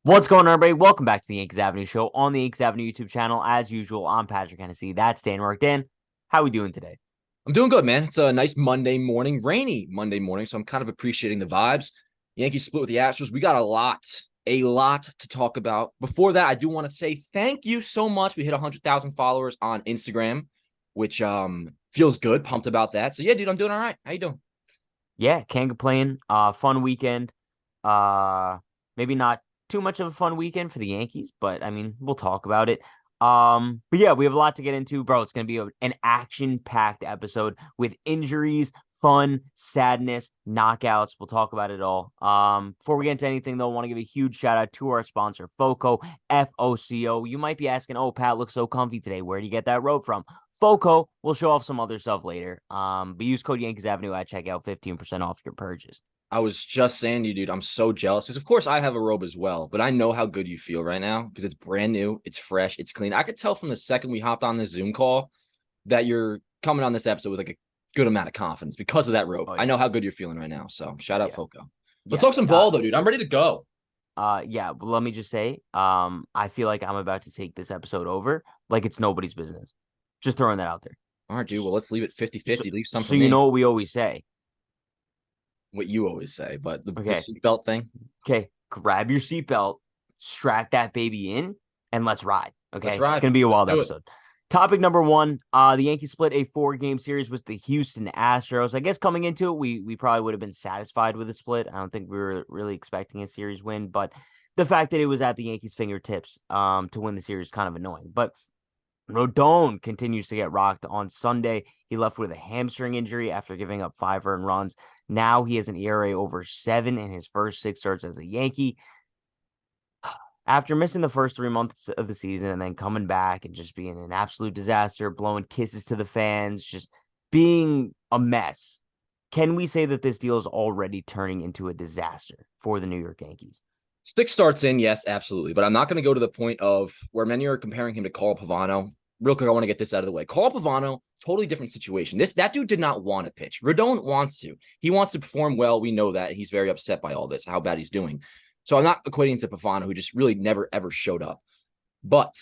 What's going on, everybody? Welcome back to the Yankees Avenue Show on the Yankees Avenue YouTube channel. As usual, I'm Patrick Hennessy. That's Dan Rourke. Dan, how are we doing today? I'm doing good, man. It's a nice Monday morning, rainy Monday morning, so I'm kind of appreciating the vibes. Yankees split with the Astros. We got a lot to talk about. Before that, I do want to say thank you so much. We hit 100,000 followers on Instagram, which feels good. Pumped about that. So yeah, dude, I'm doing all right. How you doing? Yeah, can't complain. Fun weekend. Uh, Maybe not too much of a fun weekend for the Yankees, but I mean, we'll talk about it. But yeah, we have a lot to get into, bro. It's gonna be an action-packed episode with injuries, fun, sadness, knockouts. We'll talk about it all. Before we get into anything, though, I want to give a huge shout out to our sponsor, FOCO, FOCO. You might be asking, "Oh, Pat looks so comfy today. Where do you get that robe from?" FOCO will show off some other stuff later. But use code Yankees Avenue at checkout, 15% off your purchase. I was just saying to you, dude, I'm so jealous because, of course, I have a robe as well, but I know how good you feel right now because it's brand new, it's fresh, it's clean. I could tell from the second we hopped on this Zoom call that you're coming on this episode with like a good amount of confidence because of that robe. Oh I yeah, know how good you're feeling right now. So shout out yeah, Foco. Let's yeah. talk some ball though, dude. I'm ready to go. Yeah. But let me just say, I feel like I'm about to take this episode over, like it's nobody's business. Just throwing that out there. All right, dude. Just Well, let's leave it so, 50-50. Leave some so for you me. know what we always say. What you always say, but the Okay, seatbelt thing. okay. Grab your seatbelt, strap that baby in, and let's ride. Let's Okay, it's ride. gonna be a Let's wild do it. episode. Topic number one: the Yankees split a 4-game series with the Houston Astros. I guess coming into it, we probably would have been satisfied with a split. I don't think we were really expecting a series win, but the fact that it was at the Yankees' fingertips to win the series is kind of annoying. But Rodón continues to get rocked on Sunday. He left with a hamstring injury after giving up 5 earned runs. Now he has an ERA over 7 in his first 6 starts as a Yankee. After missing the first 3 months of the season and then coming back and just being an absolute disaster, blowing kisses to the fans, just being a mess, can we say that this deal is already turning into a disaster for the New York Yankees? 6 starts in, yes, absolutely. But I'm not going to go to the point of where many are comparing him to Carl Pavano. Real quick, I want to get this out of the way. Carl Pavano, totally different situation. That dude did not want to pitch. Rodon wants to. He wants to perform well. We know that. He's very upset by all this, how bad he's doing. So I'm not equating to Pavano, who just really never ever showed up. But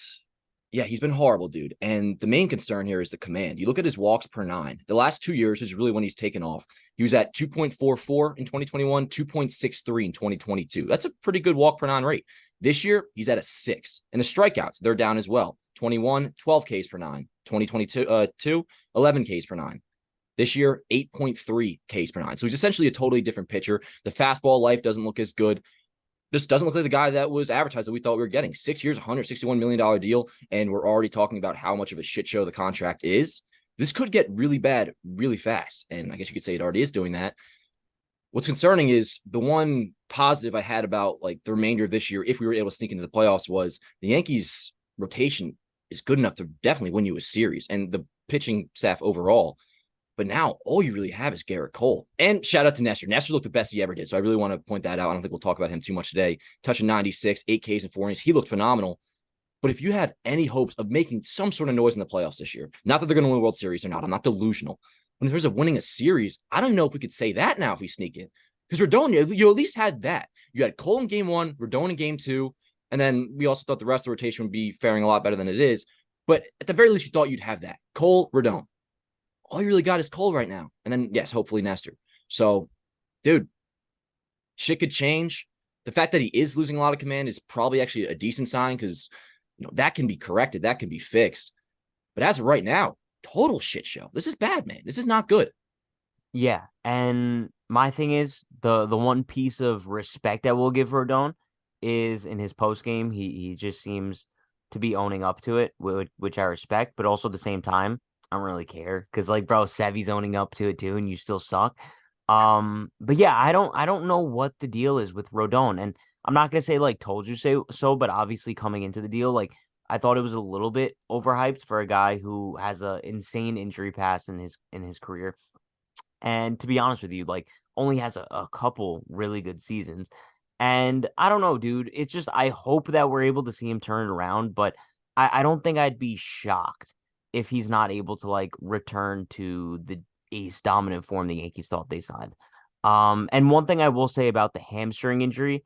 yeah, he's been horrible, dude. And the main concern here is the command. You look at his walks per nine. The last 2 years is really when he's taken off. He was at 2.44 in 2021, 2.63 in 2022. That's a pretty good walk per nine rate. This year, he's at a 6. And the strikeouts, they're down as well. 21, 12 Ks per nine. 2022, 11 Ks per nine. This year, 8.3 Ks per nine. So he's essentially a totally different pitcher. The fastball life doesn't look as good. This doesn't look like the guy that was advertised that we thought we were getting. 6 years, $161 million deal, and we're already talking about how much of a shit show the contract is. This could get really bad really fast, and I guess you could say it already is doing that. What's concerning is the one positive I had about like the remainder of this year, if we were able to sneak into the playoffs, was the Yankees' rotation is good enough to definitely win you a series, and the pitching staff overall. But now all you really have is Garrett Cole. And shout out to Nestor. Nestor looked the best he ever did. So I really want to point that out. I don't think we'll talk about him too much today. Touching 96, 8 Ks and 4 innings. He looked phenomenal. But if you have any hopes of making some sort of noise in the playoffs this year, not that they're going to win a World Series or not, I'm not delusional. But in terms of winning a series, I don't know if we could say that now if we sneak in. Because Rodon, you at least had that. You had Cole in game one, Rodon in game two, and then we also thought the rest of the rotation would be faring a lot better than it is. But at the very least, you thought you'd have that. Cole, Rodon. All you really got is Cole right now. And then, yes, hopefully Nestor. So, dude, shit could change. The fact that he is losing a lot of command is probably actually a decent sign because, that can be corrected. That can be fixed. But as of right now, total shit show. This is bad, man. This is not good. Yeah, and my thing is the one piece of respect that we'll give Rodon is in his post game. He just seems to be owning up to it, which I respect, but also at the same time, I don't really care because like, bro, Sevy's owning up to it too, and you still suck. But yeah, I don't know what the deal is with Rodon, and I'm not gonna say like told you so, but obviously coming into the deal, like I thought it was a little bit overhyped for a guy who has a insane injury past in his career. And to be honest with you, like only has a couple really good seasons. And I don't know, dude. It's just I hope that we're able to see him turn it around, but I don't think I'd be shocked if he's not able to like return to the ace dominant form the Yankees thought they signed. And one thing I will say about the hamstring injury,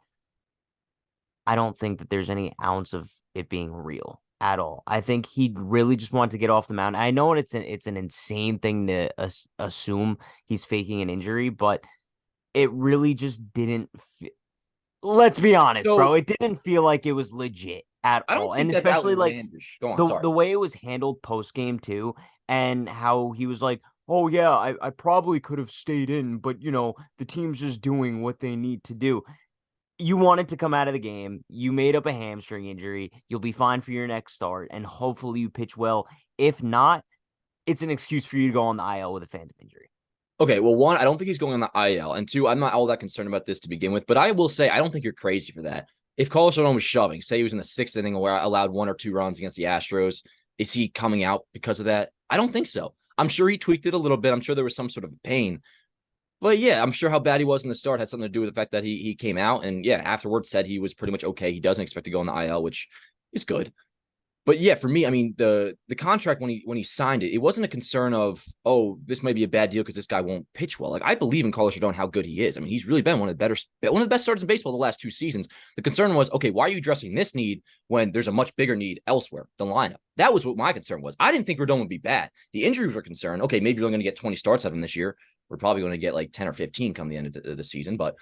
I don't think that there's any ounce of it being real at all. I think he really just wanted to get off the mound. I know it's an insane thing to assume he's faking an injury, but it really just didn't. Let's be honest, bro. So It didn't feel like it was legit at I don't all, think and that's especially like outlandish. Go on, the sorry. way it was handled post game too, and how he was like, "Oh yeah, I probably could have stayed in, but the team's just doing what they need to do." You wanted to come out of the game. You made up a hamstring injury. You'll be fine for your next start, and hopefully you pitch well. If not, it's an excuse for you to go on the IL with a phantom injury. Okay, well, one, I don't think he's going on the IL, and two, I'm not all that concerned about this to begin with. But I will say, I don't think you're crazy for that. If Carlos Rodón was shoving, say he was in the 6th inning where I allowed 1 or 2 runs against the Astros, is he coming out because of that? I don't think so. I'm sure he tweaked it a little bit. I'm sure there was some sort of pain. But yeah, I'm sure how bad he was in the start had something to do with the fact that he came out and yeah, afterwards said he was pretty much okay. He doesn't expect to go on the IL, which is good. But yeah, for me, I mean, the contract when he signed it, it wasn't a concern of, oh, this might be a bad deal because this guy won't pitch well. Like I believe in Carlos Rodón how good he is. I mean, he's really been one of the best starters in baseball the last 2 seasons. The concern was, okay, why are you addressing this need when there's a much bigger need elsewhere, the lineup? That was what my concern was. I didn't think Rodón would be bad. The injuries were concerned. Okay, maybe you're only going to get 20 starts out of him this year. We're probably going to get like 10 or 15 come the end of the season, but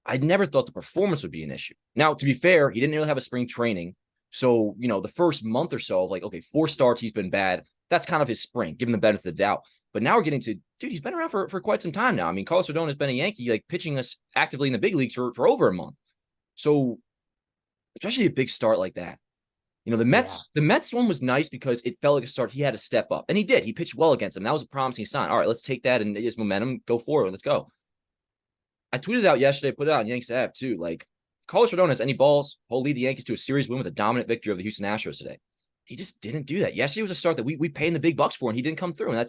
I never thought the performance would be an issue. Now, to be fair, he didn't really have a spring training. So, the first month or so of like, okay, 4 starts, he's been bad. That's kind of his spring, give him the benefit of the doubt. But now we're getting to, dude, he's been around for quite some time now. I mean, Carlos Rodón has been a Yankee, like pitching us actively in the big leagues for over a month. So, especially a big start like that. The Yeah. Mets one was nice because it felt like a start. He had to step up, and he did. He pitched well against them. That was a promising sign. All right, let's take that and his momentum, go forward. Let's go. I tweeted out yesterday, put it out on Yankees app too. Like, Carlos Rodón has any balls, he'll lead the Yankees to a series win with a dominant victory over the Houston Astros today. He just didn't do that. Yesterday was a start that we pay in the big bucks for, and he didn't come through. And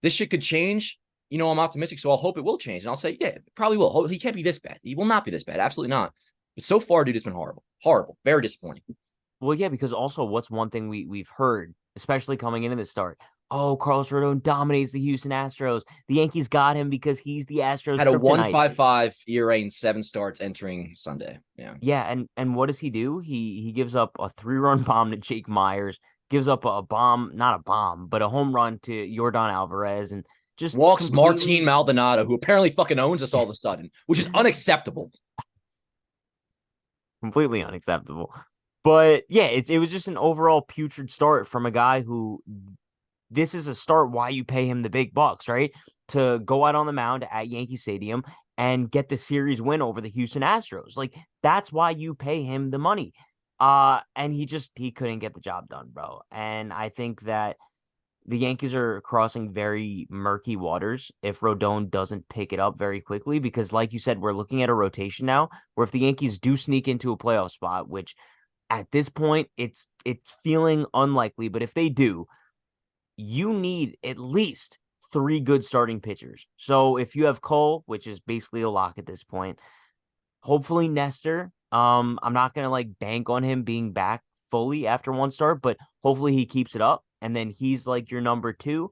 this shit could change. I'm optimistic, so I'll hope it will change. And I'll say, yeah, it probably will. He can't be this bad. He will not be this bad. Absolutely not. But so far, dude, it's been horrible. Horrible. Very disappointing. Well, yeah, because also what's one thing we've heard, especially coming into the start? Oh, Carlos Rodón dominates the Houston Astros. The Yankees got him because he's the Astros Had a kryptonite. 1.55 ERA in 7 starts entering Sunday. Yeah. Yeah, and what does he do? He gives up a 3-run bomb to Jake Myers, gives up a bomb, not a bomb, but a home run to Yordan Alvarez, and just walks completely Martin Maldonado, who apparently fucking owns us all of a sudden, which is unacceptable. completely unacceptable. But yeah, it was just an overall putrid start from a guy who this is a start why you pay him the big bucks, right? To go out on the mound at Yankee Stadium and get the series win over the Houston Astros. Like that's why you pay him the money. And he couldn't get the job done, bro. And I think that the Yankees are crossing very murky waters if Rodón doesn't pick it up very quickly because like you said, we're looking at a rotation now where if the Yankees do sneak into a playoff spot, which at this point it's feeling unlikely, but if they do, you need at least 3 good starting pitchers. So if you have Cole, which is basically a lock at this point, hopefully Nestor. I'm not gonna like bank on him being back fully after one start, but hopefully he keeps it up. And then he's like your number 2.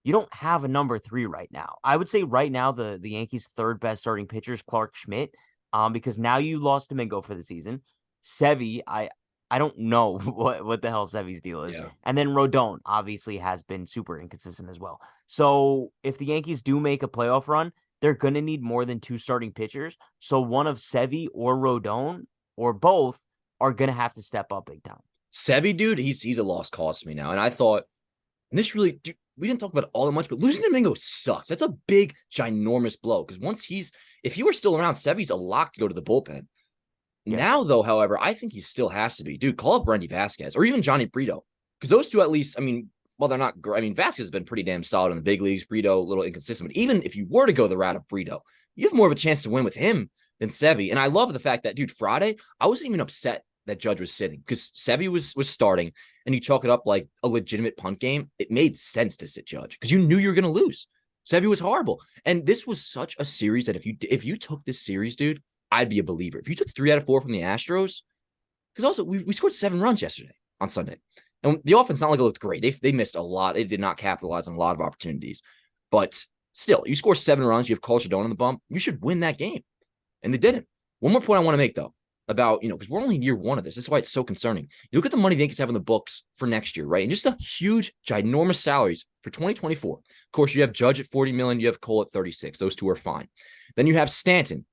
You don't have a number 3 right now. I would say right now the Yankees' 3rd best starting pitcher is Clark Schmidt. Because now you lost Domingo for the season. Sevy, I don't know what the hell Sevy's deal is. Yeah. And then Rodón obviously has been super inconsistent as well. So if the Yankees do make a playoff run, they're going to need more than 2 starting pitchers. So one of Sevy or Rodón or both are going to have to step up big time. Sevy, dude, he's a lost cause to me now. And I thought, and this really, dude, we didn't talk about it all that much, but losing Domingo sucks. That's a big, ginormous blow. Because if he were still around, Sevy's a lock to go to the bullpen. Yeah. Now, though, however, I think he still has to be. Dude, call up Randy Vasquez or even Johnny Brito. Because those two, at least, I mean, well, they're not great. I mean, Vasquez has been pretty damn solid in the big leagues. Brito, a little inconsistent. But even if you were to go the route of Brito, you have more of a chance to win with him than Sevy. And I love the fact that, dude, Friday, I wasn't even upset that Judge was sitting because Sevy was starting and you chalk it up like a legitimate punt game. It made sense to sit Judge because you knew you were going to lose. Sevy was horrible. And this was such a series that if you took this series, dude, I'd be a believer. If you took 3 out of 4 from the Astros, because also we scored 7 runs yesterday on Sunday. And the offense not like it looked great. They missed a lot. They did not capitalize on a lot of opportunities. But still, you score 7 runs, you have Carlos Rodón on the bump, you should win that game. And they didn't. One more point I want to make, though. about, because we're only in year one of this. This is why it's so concerning. You look at the money the Yankees have in the books for next year, right? And just the huge, ginormous salaries for 2024. Of course, you have Judge at 40 million, you have Cole at 36. Those two are fine. Then you have Stanton.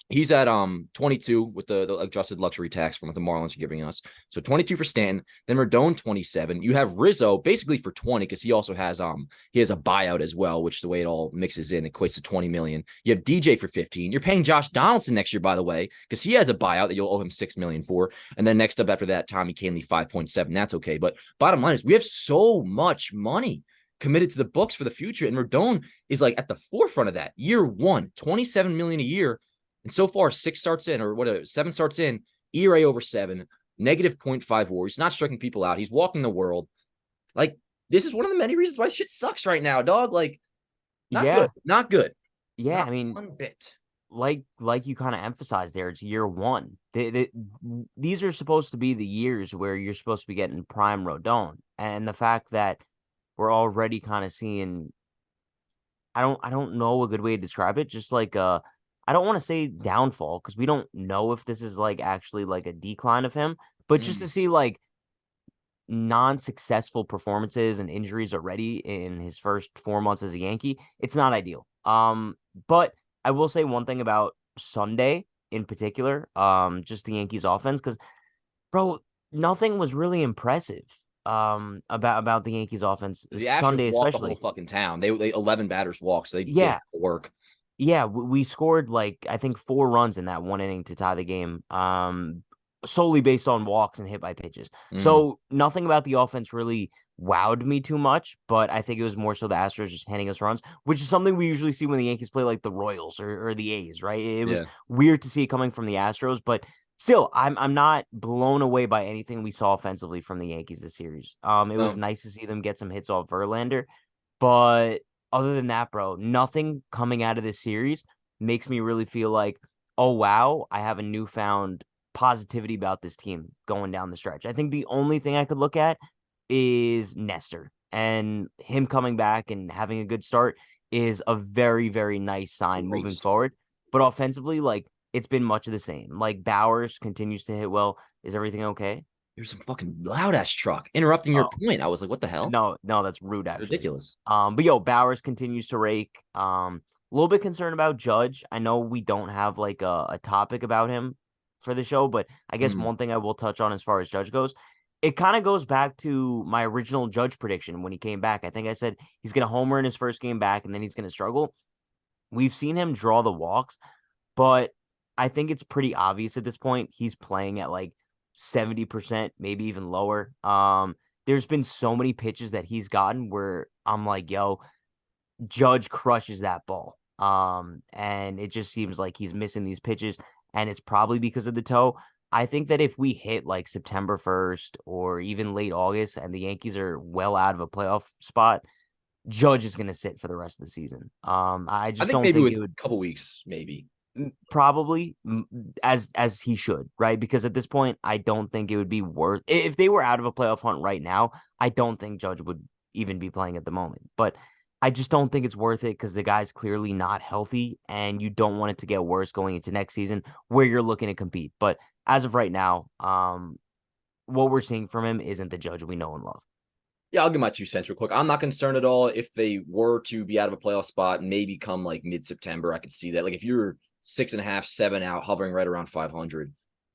He's at 22 with the adjusted luxury tax from what the Marlins are giving us. So 22 for Stanton. Then Rodón 27. You have Rizzo basically for 20 because he also has a buyout as well, which the way it all mixes in equates to 20 million. You have DJ for 15. You're paying Josh Donaldson next year, by the way, because he has a buyout that you'll owe him 6 million for. And then next up after that, Tommy Kahnle 5.7. That's okay. But bottom line is we have so much money committed to the books for the future, and Rodón is like at the forefront of that. Year one, 27 million a year. And so far, 6 starts in, or whatever, 7 starts in, ERA over 7, negative 0.5 WAR. He's not striking people out. He's walking the world. Like, this is one of the many reasons why shit sucks right now, dog. Like, not good. Not good. Yeah, not I mean, one bit. Like you kind of emphasized there, it's year one. These are supposed to be the years where you're supposed to be getting prime Rodón. And the fact that we're already kind of seeing, I don't know a good way to describe it, just like I don't want to say downfall because we don't know if this is like actually like a decline of him, but just to see like non-successful performances and injuries already in his first 4 months as a Yankee, it's not ideal. But I will say one thing about Sunday in particular, just the Yankees offense, because bro, nothing was really impressive about the Yankees offense The Sunday, Astros walked the especially. whole fucking town. They 11 batters walked, so they did Yeah, work. yeah, we scored like I think 4 runs in that one inning to tie the game, solely based on walks and hit by pitches. So nothing about the offense really wowed me too much, but I think it was more so the Astros just handing us runs, which is something we usually see when the Yankees play like the Royals or the A's, right? It was weird to see it coming from the Astros, but still, I'm not blown away by anything we saw offensively from the Yankees this series. It was nice to see them get some hits off Verlander, but other than that, bro, nothing coming out of this series makes me really feel like, oh, wow, I have a newfound positivity about this team going down the stretch. I think the only thing I could look at is Nestor, and him coming back and having a good start is a very, very nice sign moving forward. But offensively, like, it's been much of the same. Like, Bowers continues to hit well. Is everything okay? There's some fucking loud ass truck interrupting your point. I was like, what the hell? No, that's rude, actually. Ridiculous. But yo, Bowers continues to rake. A little bit concerned about Judge. I know we don't have like a topic about him for the show, but I guess one thing I will touch on as far as Judge goes, it kind of goes back to my original Judge prediction when he came back. I think I said he's gonna homer in his first game back and then he's gonna struggle. We've seen him draw the walks, but I think it's pretty obvious at this point he's playing at like 70%, maybe even lower. There's been so many pitches that he's gotten where I'm like, yo, Judge crushes that ball. And it just seems like he's missing these pitches, and it's probably because of the toe. I think that if we hit like September 1st or even late August and the Yankees are well out of a playoff spot, Judge is going to sit for the rest of the season. I just think don't maybe think with it would a couple weeks, maybe. Probably as he should, right? Because at this point, I don't think it would be worth if they were out of a playoff hunt right now. I don't think Judge would even be playing at the moment, but I just don't think it's worth it because the guy's clearly not healthy, and you don't want it to get worse going into next season where you're looking to compete. But as of right now, what we're seeing from him isn't the Judge we know and love. Yeah, I'll give my 2 cents real quick. I'm not concerned at all if they were to be out of a playoff spot, maybe come like mid-September. I could see that. Like if you're 6.5, 7 out, hovering right around 500,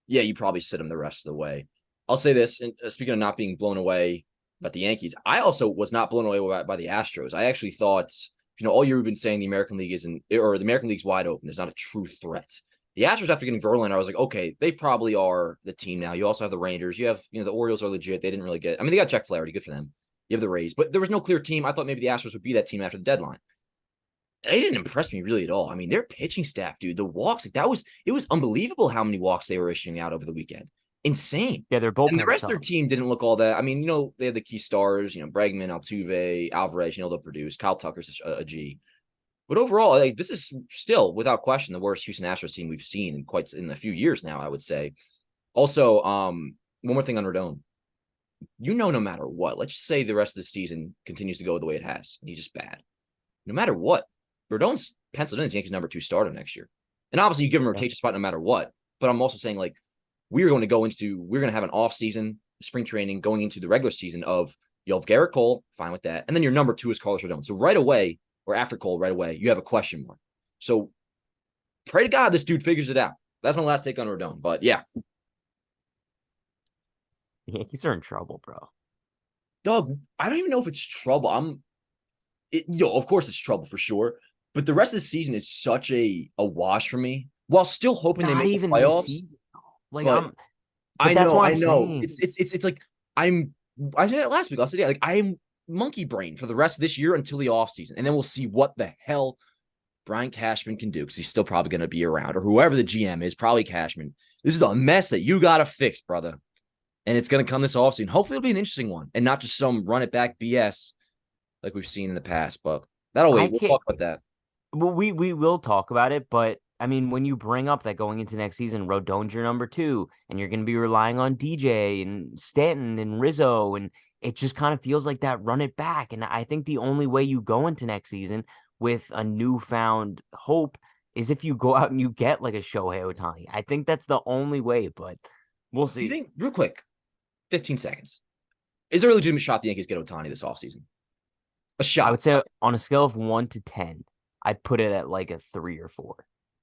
yeah, you probably sit them the rest of the way. I'll say this, and speaking of not being blown away about the Yankees, I also was not blown away by the Astros. I actually thought, all year we've been saying the American League the American League's wide open. There's not a true threat. The Astros, after getting Verlander, I was like, okay, they probably are the team now. You also have the Rangers. You have, the Orioles are legit. They didn't really get, they got Jack Flaherty. Good for them. You have the Rays, but there was no clear team. I thought maybe the Astros would be that team after the deadline. They didn't impress me really at all. Their pitching staff, dude, the walks, it was unbelievable how many walks they were issuing out over the weekend. Insane. Yeah, they're both. And the rest of their team didn't look all that. They had the key stars, Bregman, Altuve, Alvarez, they'll produce. Kyle Tucker's a G. But overall, this is still, without question, the worst Houston Astros team we've seen in a few years now, I would say. Also, one more thing on Rodón. No matter what, let's just say the rest of the season continues to go the way it has, and he's just bad. No matter what, Rodón's penciled in as Yankees number 2 starter next year. And obviously you give him a rotation spot no matter what. But I'm also saying, like, we're going to have an off season, spring training, going into the regular season of you'll have Garrett Cole, fine with that. And then your number 2 is Carlos Rodón. So right away, or after Cole, right away, you have a question mark. So pray to God this dude figures it out. That's my last take on Rodón. But yeah. The Yankees are in trouble, bro. Doug, I don't even know if it's trouble. Of course it's trouble for sure. But the rest of the season is such a wash for me. While still hoping they Not make the even this playoffs. season. Like But but that's what I I'm know. saying. It's like I said that last week. I said, yeah, like I am monkey brain for the rest of this year until the offseason. And then we'll see what the hell Brian Cashman can do, because he's still probably going to be around, or whoever the GM is, probably Cashman. This is a mess that you got to fix, brother. And it's going to come this offseason. Hopefully it'll be an interesting one and not just some run it back BS like we've seen in the past. But that'll wait. We'll talk about that. Well, we will talk about it, but I mean, when you bring up that going into next season, Rodon's your number 2, and you're going to be relying on DJ and Stanton and Rizzo, and it just kind of feels like that run it back. And I think the only way you go into next season with a newfound hope is if you go out and you get like a Shohei Ohtani. I think that's the only way, but we'll see. You think, real quick, 15 seconds. Is there a legitimate shot the Yankees get Ohtani this offseason? A shot. I would say on a scale of 1 to 10, I'd put it at like a 3 or 4.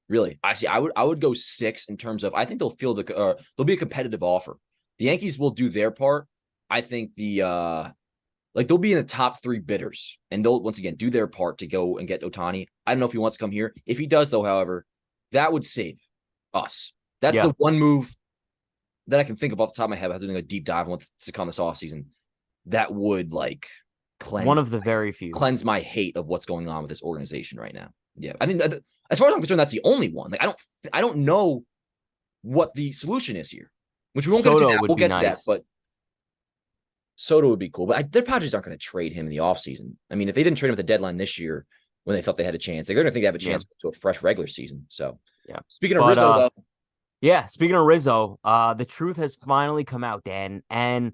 Really? I see. I would go 6 in terms of, I think there'll be a competitive offer. The Yankees will do their part. I think they'll be in the top 3 bidders, and they'll once again do their part to go and get Ohtani. I don't know if he wants to come here. If he does, though, however, that would save us. That's the one move that I can think of off the top of my head, doing a deep dive on what's to come this offseason, that would cleanse one of the very few. Cleanse my hate of what's going on with this organization right now. Yeah, I think as far as I'm concerned, that's the only one. I don't know what the solution is here, which we won't get into that. We'll get to that, but Soto would be cool. But their Padres aren't going to trade him in the offseason. I mean, if they didn't trade him at the deadline this year when they thought they had a chance, they're going to think they have a chance to a fresh regular season. So, yeah. Speaking of Rizzo, though. Yeah, speaking of Rizzo, the truth has finally come out, Dan, and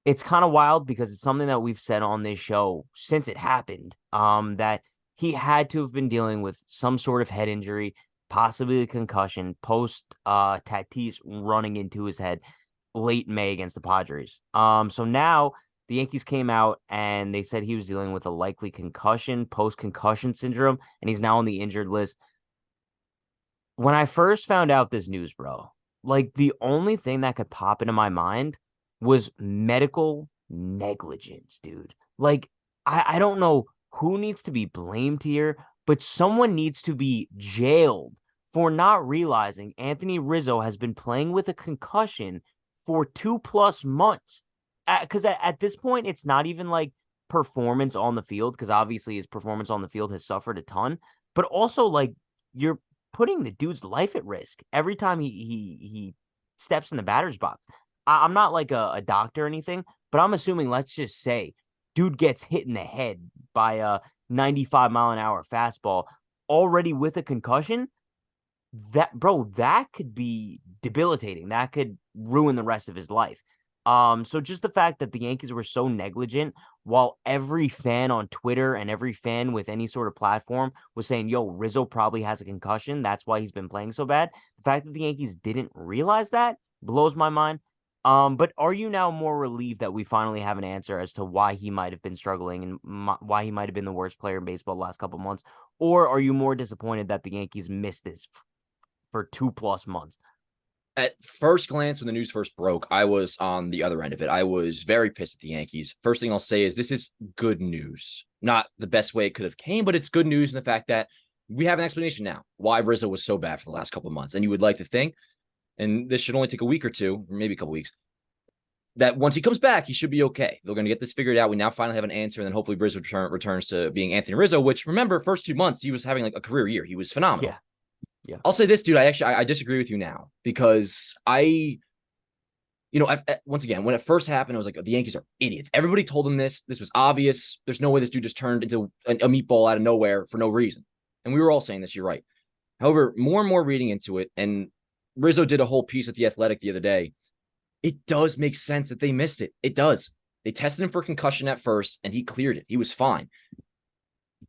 it's kind of wild because it's something that we've said on this show since it happened, that he had to have been dealing with some sort of head injury, possibly a concussion, post Tatis running into his head late May against the Padres. So now the Yankees came out and they said he was dealing with a likely concussion, post-concussion syndrome, and he's now on the injured list. When I first found out this news, bro, the only thing that could pop into my mind was medical negligence, dude. I don't know who needs to be blamed here, but someone needs to be jailed for not realizing Anthony Rizzo has been playing with a concussion for 2+ months. Because at this point, it's not even performance on the field, because obviously his performance on the field has suffered a ton, but also you're putting the dude's life at risk every time he steps in the batter's box. I'm not a doctor or anything, but I'm assuming, let's just say, dude gets hit in the head by a 95-mile-an-hour fastball already with a concussion. That could be debilitating. That could ruin the rest of his life. So just the fact that the Yankees were so negligent, while every fan on Twitter and every fan with any sort of platform was saying, yo, Rizzo probably has a concussion, that's why he's been playing so bad. The fact that the Yankees didn't realize that blows my mind. But are you now more relieved that we finally have an answer as to why he might have been struggling and why he might have been the worst player in baseball the last couple months? Or are you more disappointed that the Yankees missed this for 2+ months? At first glance, when the news first broke, I was on the other end of it. I was very pissed at the Yankees. First thing I'll say is this is good news. Not the best way it could have came, but it's good news in the fact that we have an explanation now why Rizzo was so bad for the last couple of months. And you would like to think, and this should only take a week or two, or maybe a couple weeks, that once he comes back, he should be okay. They're going to get this figured out. We now finally have an answer, and then hopefully Rizzo returns to being Anthony Rizzo, which, remember, first 2 months, he was having a career year. He was phenomenal. Yeah. I'll say this, dude. I disagree with you now, because once again, when it first happened, I was like, the Yankees are idiots. Everybody told them this. This was obvious. There's no way this dude just turned into a meatball out of nowhere for no reason. And we were all saying this. You're right. However, more and more reading into it, and Rizzo did a whole piece at The Athletic the other day, it does make sense that they missed it. It does. They tested him for concussion at first, and he cleared it. He was fine.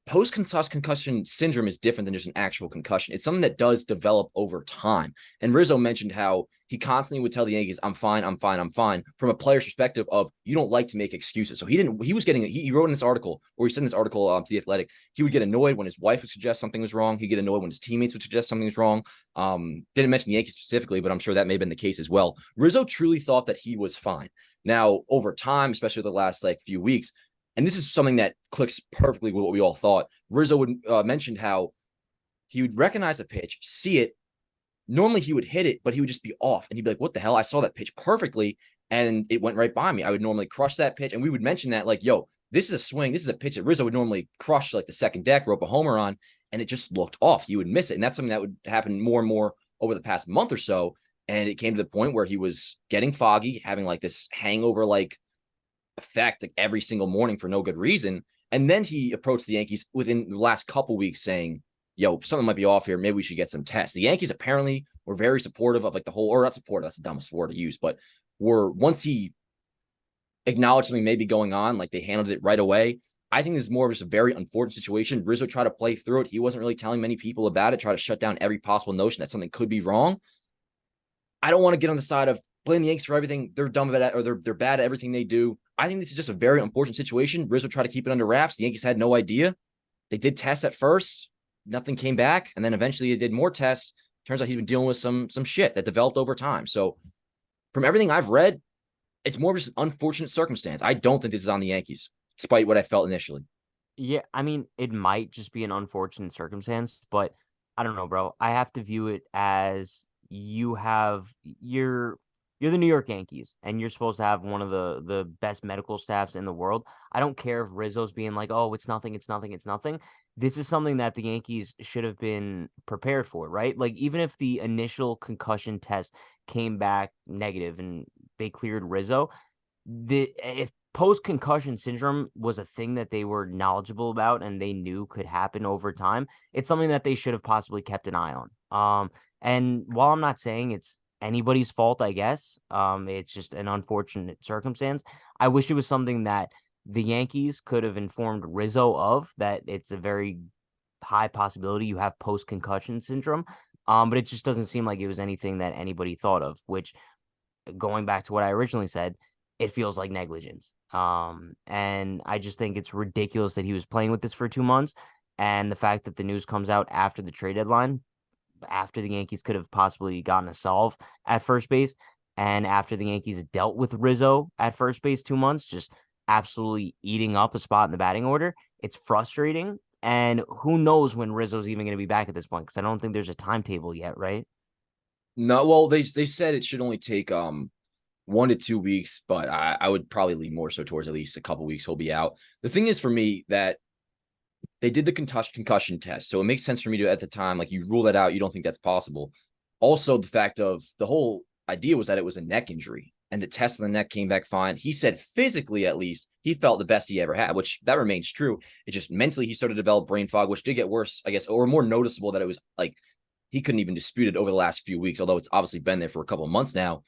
Post-concussion syndrome is different than just an actual concussion. It's something that does develop over time. And Rizzo mentioned how he constantly would tell the Yankees, I'm fine, I'm fine, I'm fine, from a player's perspective of you don't like to make excuses. So he wrote in this article, or he sent this article to The Athletic, he would get annoyed when his wife would suggest something was wrong. He'd get annoyed when his teammates would suggest something was wrong. Didn't mention the Yankees specifically, but I'm sure that may have been the case as well. Rizzo truly thought that he was fine. Now, over time, especially the last few weeks, and this is something that clicks perfectly with what we all thought. Rizzo would mentioned how he would recognize a pitch, see it. Normally he would hit it, but he would just be off. And he'd be like, what the hell? I saw that pitch perfectly, and it went right by me. I would normally crush that pitch. And we would mention that, yo, this is a swing. This is a pitch that Rizzo would normally crush the second deck, rope a homer on, and it just looked off. He would miss it. And that's something that would happen more and more over the past month or so. And it came to the point where he was getting foggy, having this hangover effect every single morning for no good reason. And then he approached the Yankees within the last couple weeks saying, yo, something might be off here. Maybe we should get some tests. The Yankees apparently were very supportive of the whole, or not supportive, that's the dumbest word to use, but once he acknowledged something may be going on, they handled it right away. I think this is more of just a very unfortunate situation. Rizzo tried to play through it. He wasn't really telling many people about it, try to shut down every possible notion that something could be wrong. I don't want to get on the side of blame the Yankees for everything. They're dumb at it, or they're bad at everything they do. I think this is just a very unfortunate situation. Rizzo tried to keep it under wraps. The Yankees had no idea. They did tests at first. Nothing came back. And then eventually they did more tests. Turns out he's been dealing with some shit that developed over time. So from everything I've read, it's more of just an unfortunate circumstance. I don't think this is on the Yankees, despite what I felt initially. Yeah, I mean, it might just be an unfortunate circumstance, but I don't know, bro. I have to view it as you're the New York Yankees, and you're supposed to have one of the best medical staffs in the world. I don't care if Rizzo's being like, "Oh, it's nothing, it's nothing, it's nothing." This is something that the Yankees should have been prepared for, right? Even if the initial concussion test came back negative and they cleared Rizzo, if post concussion syndrome was a thing that they were knowledgeable about and they knew could happen over time, it's something that they should have possibly kept an eye on. And while I'm not saying it's anybody's fault, I guess, it's just an unfortunate circumstance. I wish it was something that the Yankees could have informed Rizzo of, that it's a very high possibility you have post concussion syndrome. But it just doesn't seem like it was anything that anybody thought of, which, going back to what I originally said, it feels like negligence. And I just think it's ridiculous that he was playing with this for 2 months. And the fact that the news comes out after the trade deadline, after the Yankees could have possibly gotten a solve at first base, and after the Yankees dealt with Rizzo at first base 2 months, just absolutely eating up a spot in the batting order. It's frustrating. And who knows when Rizzo's even going to be back at this point, because I don't think there's a timetable yet, right? No, well, they said it should only take 1 to 2 weeks, but I would probably lean more so towards at least a couple weeks he'll be out. The thing is for me that they did the concussion test, so it makes sense for me to, at the time, you rule that out. You don't think that's possible. Also, the fact of the whole idea was that it was a neck injury, and the test on the neck came back fine. He said physically, at least, he felt the best he ever had, which that remains true. It just mentally, he started to develop brain fog, which did get worse, I guess, or more noticeable, that it was he couldn't even dispute it over the last few weeks, although it's obviously been there for a couple of months now.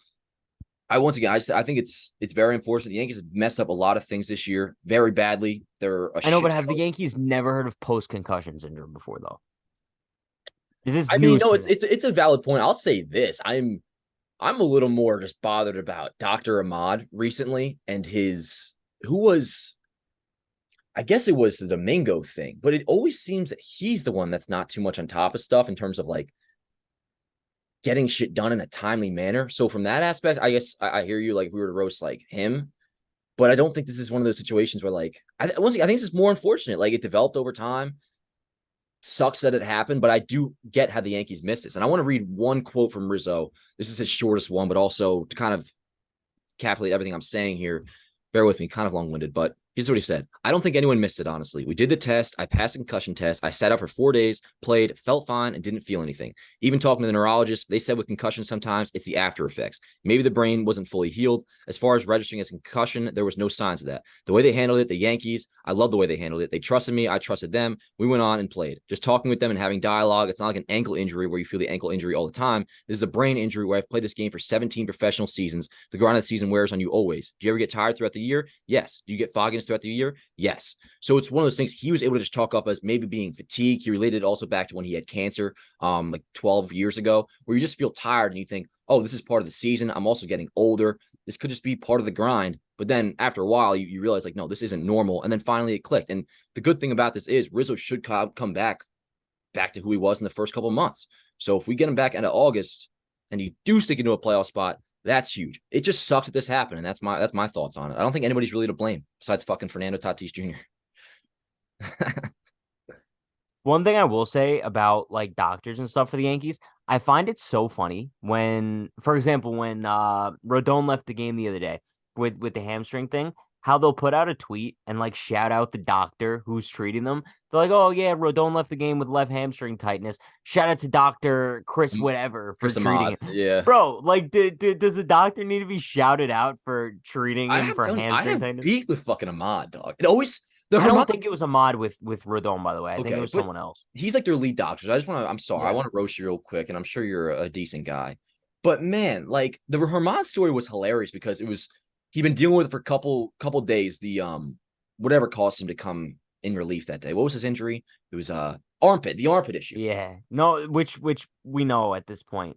I think it's very unfortunate. The Yankees have messed up a lot of things this year very badly. I know, but have the Yankees never heard of post concussion syndrome before, though? Is this I mean, news no, to them? it's a valid point. I'll say this: I'm a little more just bothered about Dr. Ahmad recently and who was, I guess it was the Domingo thing, but it always seems that he's the one that's not too much on top of stuff in terms of getting shit done in a timely manner. So from that aspect, I guess I hear you. If we were to roast him, but I don't think this is one of those situations where I think this is more unfortunate. It developed over time. Sucks that it happened, but I do get how the Yankees missed this. And I want to read one quote from Rizzo. This is his shortest one, but also to kind of capitulate everything I'm saying here. Bear with me, kind of long-winded, but here's what he said. I don't think anyone missed it, honestly. We did the test. I passed the concussion test. I sat out for 4 days, played, felt fine, and didn't feel anything. Even talking to the neurologist, they said with concussion sometimes it's the after effects. Maybe the brain wasn't fully healed. As far as registering as concussion, there was no signs of that. The way they handled it, the Yankees, I love the way they handled it. They trusted me. I trusted them. We went on and played. Just talking with them and having dialogue. It's not like an ankle injury where you feel the ankle injury all the time. This is a brain injury where I've played this game for 17 professional seasons. The grind of the season wears on you always. Do you ever get tired throughout the year? Yes. Do you get foggy throughout the year? Yes. So it's one of those things he was able to just talk up as maybe being fatigued. He related it also back to when he had cancer, like 12 years ago, where you just feel tired and you think, oh, this is part of the season. I'm also getting older. This could just be part of the grind. But then after a while, you realize like, no, this isn't normal. And then finally it clicked. And the good thing about this is Rizzo should come back to who he was in the first couple of months. So if we get him back into August and you do stick into a playoff spot, that's huge. It just sucks that this happened. And that's my thoughts on it. I don't think anybody's really to blame besides fucking Fernando Tatis Jr. One thing I will say about like doctors and stuff for the Yankees, I find it so funny when, for example, when Rodón left the game the other day with the hamstring thing, how they'll put out a tweet and like shout out the doctor who's treating them. They're like, oh yeah, Rodón left the game with left hamstring tightness. Shout out to Dr. Chris whatever for treating him. Yeah. Bro, like does the doctor need to be shouted out for treating him for hamstring tightness? Beef with fucking Ahmad, dog. I don't think it was Ahmad with Rodón, by the way. I think it was someone else. He's like their lead doctor. I'm sorry. Yeah. I want to roast you real quick, and I'm sure you're a decent guy. But man, like the Ahmad story was hilarious because he'd been dealing with it for a couple days. The whatever caused him to come in relief that day. What was his injury? It was the armpit issue. Yeah. No, which we know at this point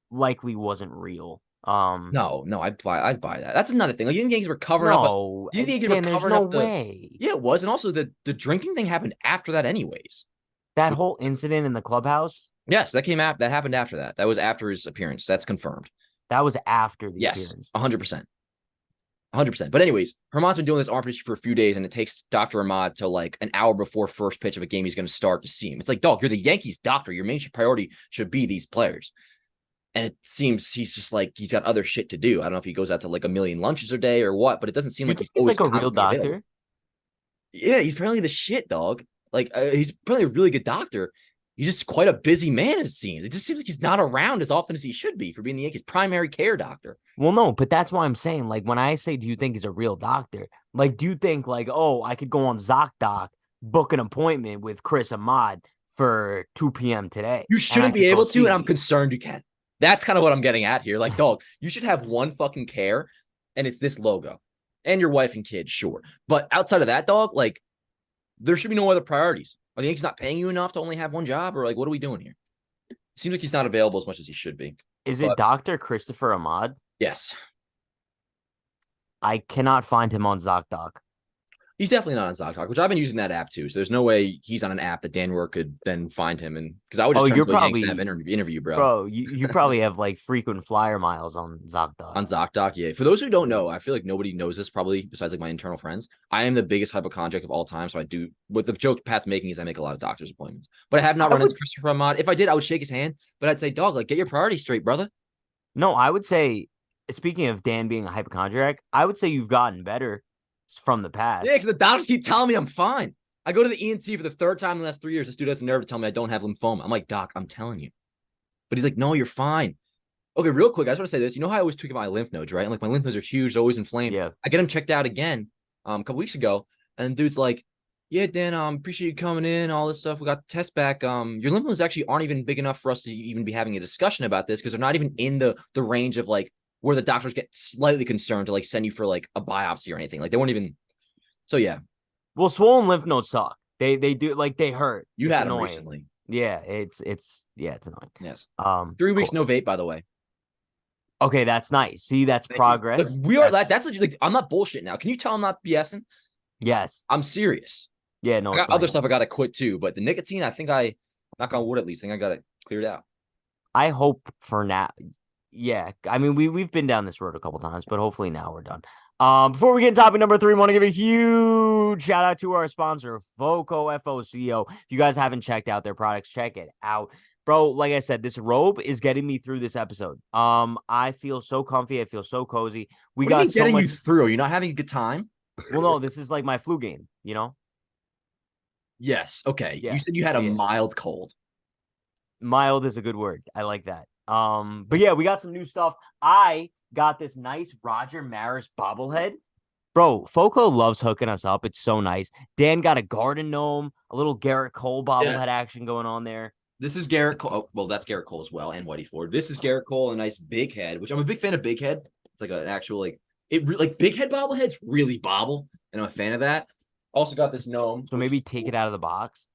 likely wasn't real. No, I'd buy that. That's another thing. Like you think Yankees were covering up. There's no way. Yeah, it was, and also the drinking thing happened after that, anyways. That whole incident in the clubhouse. Yes, that happened after that. That was after his appearance. That's confirmed. That was after the appearance. 100%. 100%. But anyways, Herman's been doing this armpit issue for a few days, and it takes Dr. Ahmad till like an hour before first pitch of a game he's going to start to see him. It's like, dog, you're the Yankees doctor. Your main priority should be these players. And it seems he's just like he's got other shit to do. I don't know if he goes out to like a million lunches a day or what, but it doesn't seem like he's always like a real doctor. Available. Yeah, he's apparently the shit, dog. Like he's probably a really good doctor. He's just quite a busy man, it seems. It just seems like he's not around as often as he should be for being the Yankees' primary care doctor. Well, no, but that's why I'm saying, like, when I say, do you think he's a real doctor? Like, do you think, like, oh, I could go on ZocDoc, book an appointment with Chris Ahmad for 2 p.m. today? You shouldn't be able to, and I'm concerned you can. That's kind of what I'm getting at here. Like, dog, you should have one fucking care, and it's this logo. And your wife and kids, sure. But outside of that, dog, like, there should be no other priorities. Are the Yankees not paying you enough to only have one job? Or, like, what are we doing here? It seems like he's not available as much as he should be. Is it Dr. Christopher Ahmad? Yes. I cannot find him on ZocDoc. He's definitely not on ZocDoc, which I've been using that app too. So there's no way he's on an app that Dan Rourke could then find him. And because I would just turn to a Yankees app interview, bro. Bro, you probably have like frequent flyer miles on ZocDoc. On ZocDoc, yeah. For those who don't know, I feel like nobody knows this probably besides like my internal friends. I am the biggest hypochondriac of all time. So I do, what the joke Pat's making is I make a lot of doctor's appointments. But I have not run into Christopher Ahmad. If I did, I would shake his hand. But I'd say, dog, like get your priorities straight, brother. No, I would say, speaking of Dan being a hypochondriac, I would say you've gotten better from the past. Yeah, because the doctors keep telling me I'm fine. I go to the ENT for the third time in the last 3 years. This dude has the nerve to tell me I don't have lymphoma. I'm like, doc, I'm telling you. But he's like, no, you're fine. Okay, real quick, I just want to say this. You know how I always tweak my lymph nodes, right? And like my lymph nodes are huge, always inflamed. Yeah. I get them checked out again a couple weeks ago. And the dude's like, yeah, Dan, appreciate you coming in, all this stuff. We got the test back. Your lymph nodes actually aren't even big enough for us to even be having a discussion about this because they're not even in the range of like where the doctors get slightly concerned to like send you for like a biopsy or anything. Like they weren't even. So yeah. Well, swollen lymph nodes suck. They do, like, they hurt. You had them recently. Yeah, it's annoying. Yes. 3 weeks cool. no vape, by the way. Okay, that's nice. See, that's Thank progress. Look, we are that's legit, like, I'm not bullshit now. Can you tell I'm not BSing? Yes. I'm serious. Yeah, no. I got other stuff I gotta quit too, but the nicotine, I think knock on wood at least, I got it cleared out. I hope for now. Yeah, I mean we've been down this road a couple times, but hopefully now we're done. Before we get into topic number 3, I want to give a huge shout out to our sponsor, Foco, F-O-C-O. If you guys haven't checked out their products, check it out. Bro, like I said, this robe is getting me through this episode. I feel so comfy. I feel so cozy. What got so getting you through? Are you not having a good time? Well, no, this is like my flu game, you know? Yes. Okay. Yeah. You said you had a mild cold. Mild is a good word. I like that. But yeah, we got some new stuff. I got this nice Roger Maris bobblehead. Bro, Foco loves hooking us up. It's so nice. Dan got a garden gnome, a little Garrett Cole bobblehead action going on there. This is Garrett Cole. Oh, well, that's Garrett Cole as well, and Whitey Ford. This is Garrett Cole, a nice big head, which I'm a big fan of big head. It's like an actual, like, big head bobbleheads really bobble. and I'm a fan of that. Also got this gnome. So maybe take it out of the box.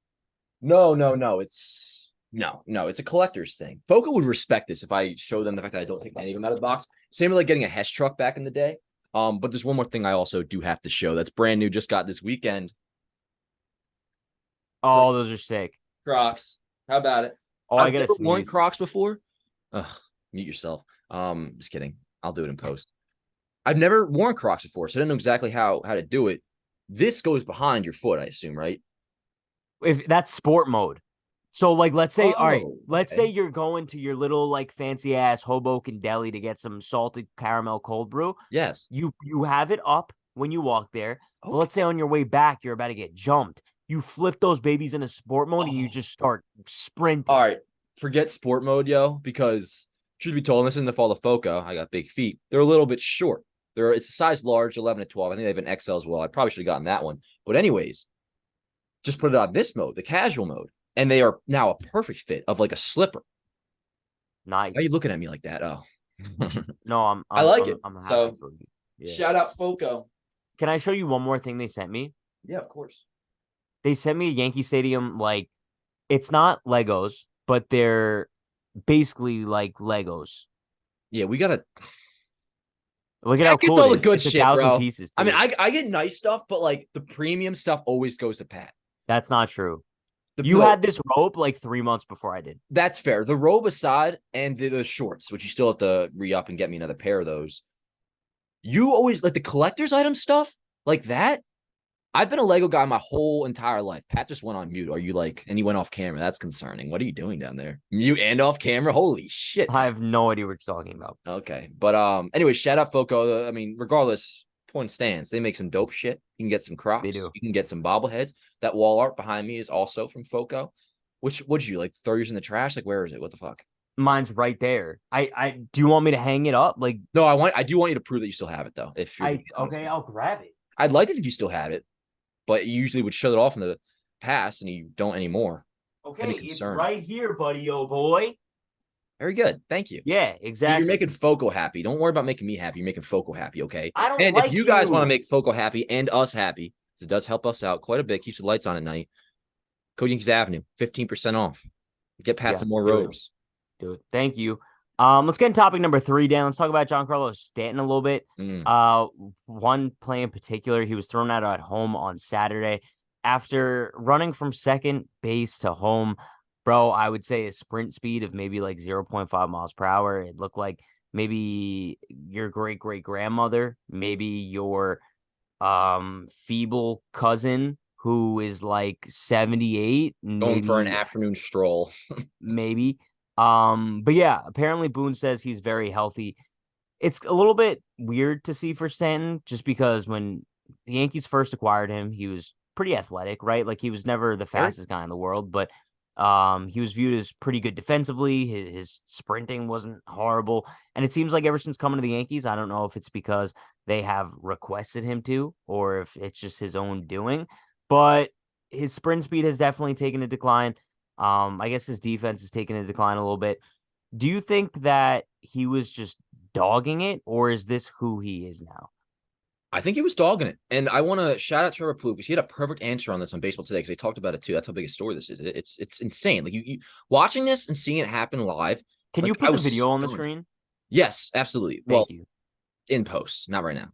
No. It's it's a collector's thing. Foco would respect this if I show them the fact that I don't take any of them out of the box. Same with like getting a Hess truck back in the day. But there's one more thing I also do have to show that's brand new, just got this weekend. Oh, those are sick. Crocs. How about it? Oh, I gotta sneeze. Worn Crocs before. Ugh, mute yourself. Just kidding. I'll do it in post. I've never worn Crocs before, so I didn't know exactly how to do it. This goes behind your foot, I assume, right? If that's sport mode. So like let's say, all right, let's okay. say you're going to your little like fancy ass Hoboken deli to get some salted caramel cold brew. Yes. You have it up when you walk there. Okay. But let's say on your way back, you're about to get jumped. You flip those babies into sport mode and you just start sprinting. All right. Forget sport mode, yo, because truth be told, this isn't the fault of Foco. I got big feet. They're a little bit short. It's a size large, 11 to 12. I think they have an XL as well. I probably should have gotten that one. But anyways, just put it on this mode, the casual mode. And they are now a perfect fit of like a slipper. Nice. Why are you looking at me like that? Oh. No, I like it. I'm happy so for you. Yeah. Shout out Foco. Can I show you one more thing they sent me? Yeah, of course. They sent me a Yankee Stadium, like, it's not Legos, but they're basically like Legos. Yeah, we gotta look at how cool all it the is. good it's shit, 1,000 bro. pieces. I mean, I get nice stuff, but like the premium stuff always goes to Pat. That's not true. You had this rope like 3 months before I did. That's fair. The robe aside and the shorts, which you still have to re-up and get me another pair of those. You always like the collector's item stuff like that. I've been a Lego guy my whole entire life. Pat just went on mute. Are you like, and you went off camera. That's concerning. What are you doing down there? Mute and off camera? Holy shit. I have no idea what you're talking about. Okay. But anyway, shout out Foco. I mean, regardless, point stands. They make some dope shit. You can get some Crocs. They do. You can get some bobbleheads. That wall art behind me is also from Foco. What'd you like throw yours in the trash? Like, where is it? What the fuck? Mine's right there. I do you want me to hang it up? Like, no, I do want you to prove that you still have it though. If you're okay, I'll grab it. I'd like it if you still had it, but you usually would shut it off in the past and you don't anymore. Okay, it's right here, buddy, oh boy. Very good. Thank you. Yeah, exactly. You're making Foco happy. Don't worry about making me happy. You're making Foco happy, okay? I don't and like if you guys want to make Foco happy and us happy, it does help us out quite a bit. Keeps the lights on at night. Code Yankees Avenue, 15% off. Get Pat some more robes. Dude, thank you. Let's get in topic number 3, Dan. Let's talk about Giancarlo Stanton a little bit. One play in particular, he was thrown out at home on Saturday after running from second base to home. Bro, I would say a sprint speed of maybe like 0.5 miles per hour. It looked like maybe your great-great-grandmother, maybe your feeble cousin who is like 78. Going for an afternoon stroll. Maybe. But yeah, apparently Boone says he's very healthy. It's a little bit weird to see for Stanton just because when the Yankees first acquired him, he was pretty athletic, right? Like he was never the fastest guy in the world, but he was viewed as pretty good defensively. His sprinting wasn't horrible. And it seems like ever since coming to the Yankees, I don't know if it's because they have requested him to or if it's just his own doing, but his sprint speed has definitely taken a decline. I guess his defense has taken a decline a little bit. Do you think that he was just dogging it, or is this who he is now? I think he was dogging it. And I want to shout out Trevor Plouffe because he had a perfect answer on this on Baseball Today because they talked about it too. That's how big a story this is. It's insane. Like you watching this and seeing it happen live. Can you put the video on the screen? Yes, absolutely. Thank you. In post, not right now.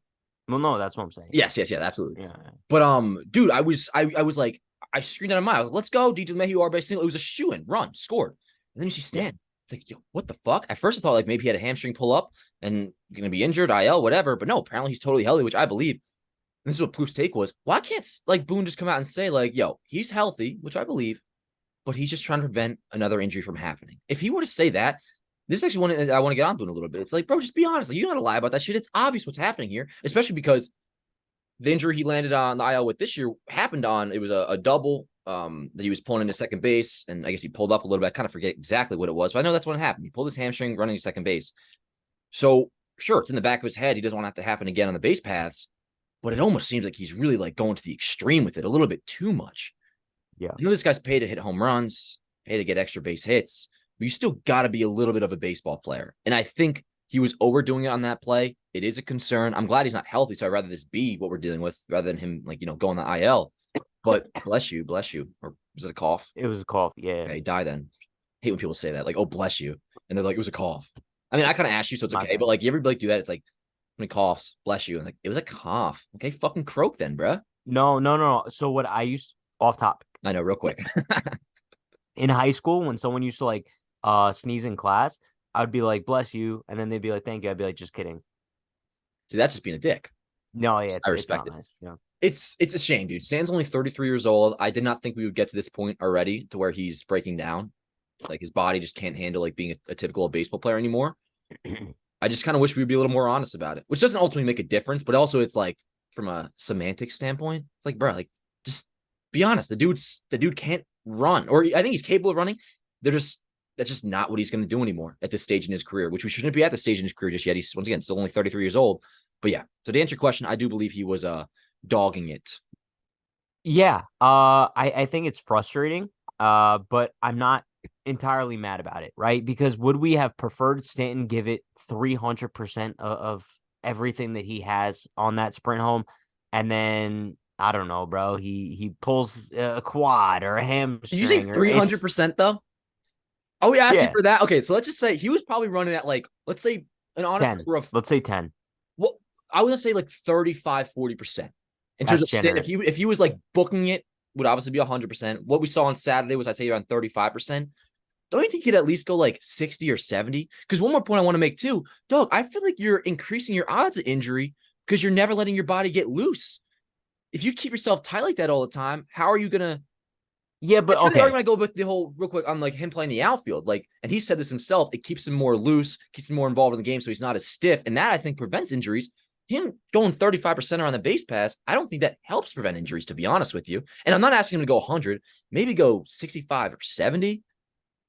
Well, no, that's what I'm saying. Yes, absolutely. Yeah. But dude, I was like, I screamed out a mile. Let's go, DJ LeMahieu, RBI single. It was a shoe-in, run, scored. And then you see Stan. It's like, yo, what the fuck? At first I thought like maybe he had a hamstring pull up and going to be injured, IL, whatever. But no, apparently he's totally healthy, which I believe. This is what Plouffe's take was. Why can't like Boone just come out and say like, yo, he's healthy, which I believe, but he's just trying to prevent another injury from happening. If he were to say that, this is actually one I want to get on Boone a little bit. It's like, bro, just be honest. Like, you don't have to lie about that shit. It's obvious what's happening here, especially because the injury he landed on the IL with this year happened on, it was a double that he was pulling into second base. And I guess he pulled up a little bit. I kind of forget exactly what it was, but I know that's what happened. He pulled his hamstring running to second base. So sure, it's in the back of his head. He doesn't want to have to happen again on the base paths, but it almost seems like he's really like going to the extreme with it a little bit too much. Yeah. I know this guy's paid to hit home runs, paid to get extra base hits, but you still got to be a little bit of a baseball player. And I think He was overdoing it on that play. It is a concern. I'm glad he's not healthy, so I'd rather this be what we're dealing with rather than him going the IL. But bless you. Or was it a cough? It was a cough. Yeah. Okay, die then. Hate when people say that, like, "Oh, bless you," and they're like, "It was a cough." I mean, I kind of asked you, so it's okay. But like, you ever do that? It's like when he coughs, bless you, and like it was a cough. Okay, fucking croak then, bruh. No. So what I used off topic I know, real quick. in high school when someone used to like sneeze in class, I would be like, "Bless you," and then they'd be like, "Thank you." I'd be like, "Just kidding." See, that's just being a dick. No, yeah, I it's respect not it. nice. Yeah. It's a shame, dude. Stan's only 33 years old. I did not think we would get to this point already to where he's breaking down. Like his body just can't handle like being a typical baseball player anymore. I just kind of wish we'd be a little more honest about it, which doesn't ultimately make a difference, but also it's like from a semantic standpoint, it's like, bro, like just be honest. The dude can't run, or I think he's capable of running. That's just not what he's going to do anymore at this stage in his career, which we shouldn't be at this stage in his career just yet. He's once again still only 33 years old. But yeah, so to answer your question, I do believe he was dogging it. Yeah. I think it's frustrating. But I'm not entirely mad about it, right? Because would we have preferred Stanton give it 300% of everything that he has on that sprint home, and then I don't know, bro, he pulls a quad or a Did you say hamstring or it's 300% though? Oh, we asked you yeah, for that. Okay, so let's just say he was probably running at like, let's say an honest 10. number of, Let's say 10. well, I would say like 35, 40%. In terms That's of generous. if he was like booking it, would obviously be 100%. What we saw on Saturday was, I say, around 35%. Don't you think he'd at least go like 60 or 70? Because one more point I want to make too, dog, I feel like you're increasing your odds of injury because you're never letting your body get loose. If you keep yourself tight like that all the time, how are you gonna? Yeah, but It's kind of the okay. argument I go with the whole real quick on like him playing the outfield. Like, and he said this himself, it keeps him more loose, keeps him more involved in the game, so he's not as stiff. And that I think prevents injuries. Him going 35% around the base pass, I don't think that helps prevent injuries, to be honest with you. And I'm not asking him to go 100, maybe go 65 or 70.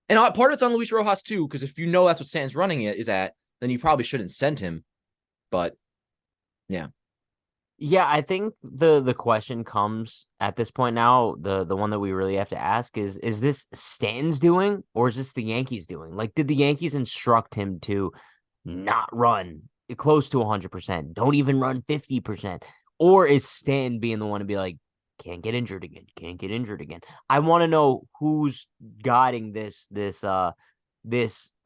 And part of it's on Luis Rojas too, because if you know that's what Stanton's running it is at, then you probably shouldn't send him. But yeah. Yeah, I think the question comes at this point now, the one that we really have to ask is this Stanton's doing or is this the Yankees doing? Like, did the Yankees instruct him to not run close to 100%? Don't even run 50%. Or is Stanton being the one to be like, can't get injured again, can't get injured again? I want to know who's guiding this